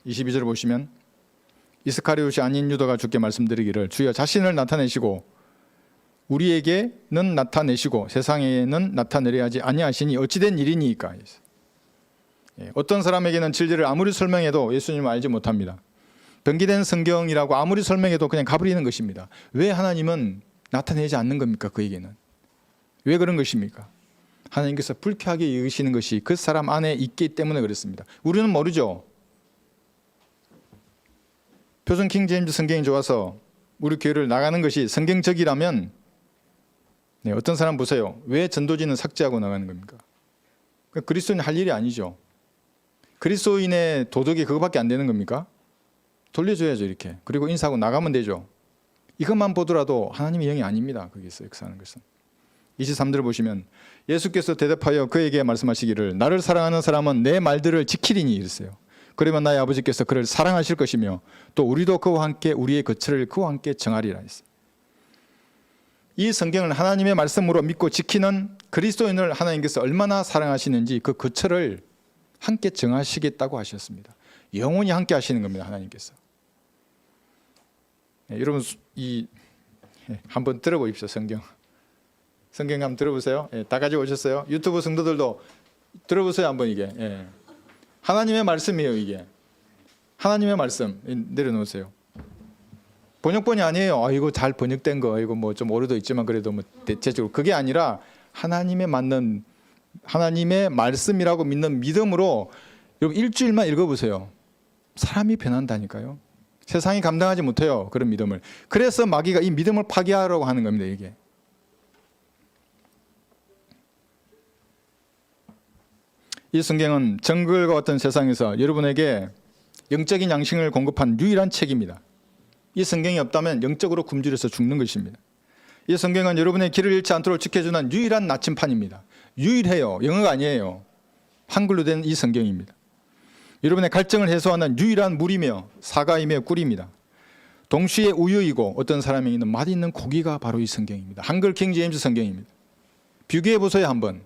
22절을 보시면 이스카리옷이 아닌 유다가 주께 말씀드리기를 주여 자신을 나타내시고 우리에게는 나타내시고 세상에는 나타내려 하지 아니하시니 어찌된 일이니까. 어떤 사람에게는 진리를 아무리 설명해도 예수님을 알지 못합니다. 변기된 성경이라고 아무리 설명해도 그냥 가버리는 것입니다. 왜 하나님은 나타내지 않는 겁니까? 그에게는 왜 그런 것입니까? 하나님께서 불쾌하게 여기시는 것이 그 사람 안에 있기 때문에 그렇습니다. 우리는 모르죠. 표준 킹 제임스 성경이 좋아서 우리 교회를 나가는 것이 성경적이라면 어떤 사람 보세요. 왜 전도지는 삭제하고 나가는 겁니까? 그리스도인 할 일이 아니죠. 그리스도인의 도덕이 그거밖에 안 되는 겁니까? 돌려줘야죠 이렇게. 그리고 인사하고 나가면 되죠. 이것만 보더라도 하나님의 영이 아닙니다. 거기서 역사하는 것은. 23절을 보시면 예수께서 대답하여 그에게 말씀하시기를 나를 사랑하는 사람은 내 말들을 지키리니 이랬어요. 그러면 나의 아버지께서 그를 사랑하실 것이며 또 우리도 그와 함께 우리의 거처를 그와 함께 정하리라 했어요. 이 성경을 하나님의 말씀으로 믿고 지키는 그리스도인을 하나님께서 얼마나 사랑하시는지 그 거처를 함께 정하시겠다고 하셨습니다. 영원히 함께 하시는 겁니다. 하나님께서. 여러분 한번 들어보십시오. 성경 한번 들어보세요. 다 가지고 오셨어요? 유튜브 성도들도 들어보세요. 한번 이게. 하나님의 말씀이에요. 이게 하나님의 말씀. 내려놓으세요. 번역본이 아니에요. 이거 잘 번역된 거 이거 뭐 좀 오류도 있지만 그래도 뭐 대체적으로 그게 아니라 하나님의 맞는 하나님의 말씀이라고 믿는 믿음으로 여러분 일주일만 읽어보세요. 사람이 변한다니까요. 세상이 감당하지 못해요. 그런 믿음을. 그래서 마귀가 이 믿음을 파괴하려고 하는 겁니다. 이게. 이 성경은 정글과 같은 세상에서 여러분에게 영적인 양식을 공급한 유일한 책입니다. 이 성경이 없다면 영적으로 굶주려서 죽는 것입니다. 이 성경은 여러분의 길을 잃지 않도록 지켜주는 유일한 나침판입니다. 유일해요. 영어가 아니에요. 한글로 된 이 성경입니다. 여러분의 갈증을 해소하는 유일한 물이며 사과이며 꿀입니다. 동시에 우유이고 어떤 사람에게는 맛있는 고기가 바로 이 성경입니다. 한글 킹 제임스 성경입니다. 비교해 보세요. 한번.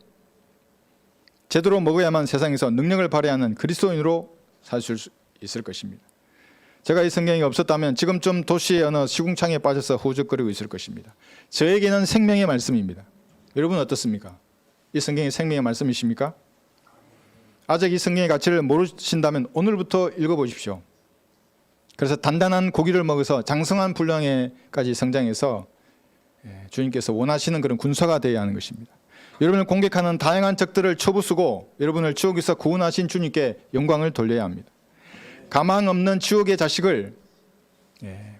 제대로 먹어야만 세상에서 능력을 발휘하는 그리스도인으로 살 수 있을 것입니다. 제가 이 성경이 없었다면 지금쯤 도시의 어느 시궁창에 빠져서 후적거리고 있을 것입니다. 저에게는 생명의 말씀입니다. 여러분 어떻습니까? 이 성경이 생명의 말씀이십니까? 아직 이 성경의 가치를 모르신다면 오늘부터 읽어보십시오. 그래서 단단한 고기를 먹어서 장성한 분량에까지 성장해서 주님께서 원하시는 그런 군사가 되어야 하는 것입니다. 여러분을 공격하는 다양한 적들을 쳐부수고 여러분을 지옥에서 구원하신 주님께 영광을 돌려야 합니다. 가망 없는 지옥의 자식을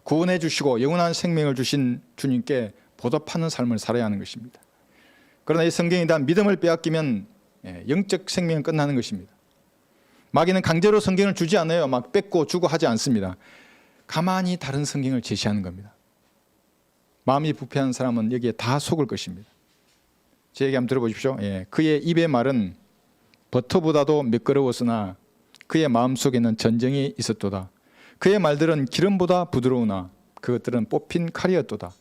구원해 주시고 영원한 생명을 주신 주님께 보답하는 삶을 살아야 하는 것입니다. 그러나 이 성경에 대한 믿음을 빼앗기면 영적 생명은 끝나는 것입니다. 마귀는 강제로 성경을 주지 않아요. 막 뺏고 주고 하지 않습니다. 가만히 다른 성경을 제시하는 겁니다. 마음이 부패한 사람은 여기에 다 속을 것입니다. 제 얘기 한번 들어보십시오. 그의 입의 말은 버터보다도 매끄러웠으나 그의 마음속에는 전쟁이 있었도다. 그의 말들은 기름보다 부드러우나 그것들은 뽑힌 칼이었도다.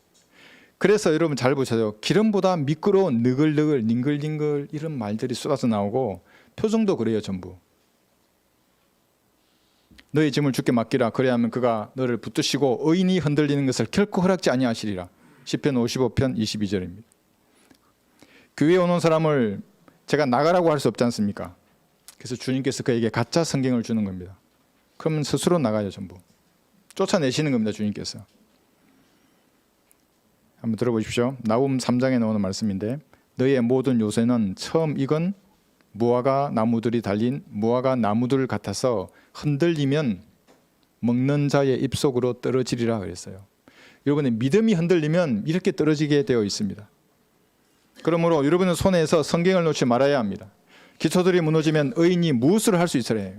그래서 여러분 잘 보세요. 기름보다 미끄러운 느글느글 닝글닝글 이런 말들이 쏟아져 나오고 표정도 그래요. 전부. 너의 짐을 주께 맡기라. 그래야면 그가 너를 붙드시고 의인이 흔들리는 것을 결코 허락지 아니하시리라. 시편 55편 22절입니다. 교회에 오는 사람을 제가 나가라고 할 수 없지 않습니까? 그래서 주님께서 그에게 가짜 성경을 주는 겁니다. 그러면 스스로 나가요. 전부. 쫓아내시는 겁니다. 주님께서. 한번 들어보십시오. 나훔 3장에 나오는 말씀인데 너희의 모든 요새는 처음 익은 무화과 나무들이 달린 무화과 나무들 같아서 흔들리면 먹는 자의 입속으로 떨어지리라 그랬어요. 여러분의 믿음이 흔들리면 이렇게 떨어지게 되어 있습니다. 그러므로 여러분의 손에서 성경을 놓지 말아야 합니다. 기초들이 무너지면 의인이 무엇을 할 수 있으려 해요.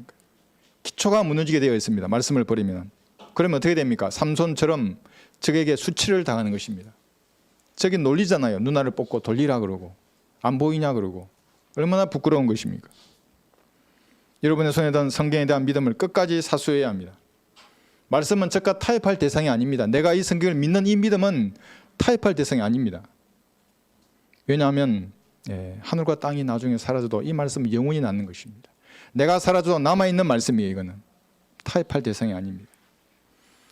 기초가 무너지게 되어 있습니다. 말씀을 버리면. 그러면 어떻게 됩니까? 삼손처럼 적에게 수치를 당하는 것입니다. 적이 놀리잖아요. 누나를 뽑고 돌리라 그러고 안 보이냐 그러고 얼마나 부끄러운 것입니까? 여러분의 손에 든 성경에 대한 믿음을 끝까지 사수해야 합니다. 말씀은 적과 타협할 대상이 아닙니다. 내가 이 성경을 믿는 이 믿음은 타협할 대상이 아닙니다. 왜냐하면 하늘과 땅이 나중에 사라져도 이 말씀은 영원히 남는 것입니다. 내가 사라져도 남아있는 말씀이에요. 이거는 타협할 대상이 아닙니다.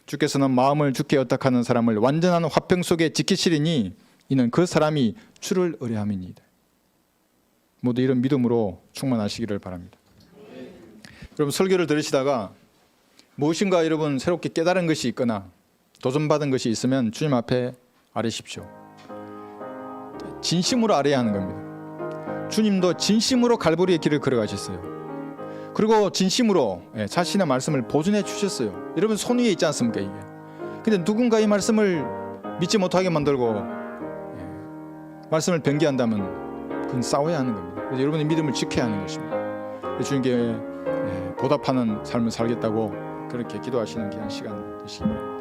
주께서는 마음을 주께 의탁하는 사람을 완전한 화평 속에 지키시리니 이는 그 사람이 주를 의뢰함이니이다. 모두 이런 믿음으로 충만하시기를 바랍니다. 여러분 설교를 들으시다가 무엇인가 여러분 새롭게 깨달은 것이 있거나 도전받은 것이 있으면 주님 앞에 아뢰십시오. 진심으로 아뢰야 하는 겁니다. 주님도 진심으로 갈보리의 길을 걸어가셨어요. 그리고 진심으로 자신의 말씀을 보존해 주셨어요. 여러분 손 위에 있지 않습니까 이게. 근데 누군가 이 말씀을 믿지 못하게 만들고 말씀을 변개한다면 그건 싸워야 하는 겁니다. 그래서 여러분의 믿음을 지켜야 하는 것입니다. 주님께 보답하는 삶을 살겠다고 그렇게 기도하시는 귀한 시간 되시기 바랍니다.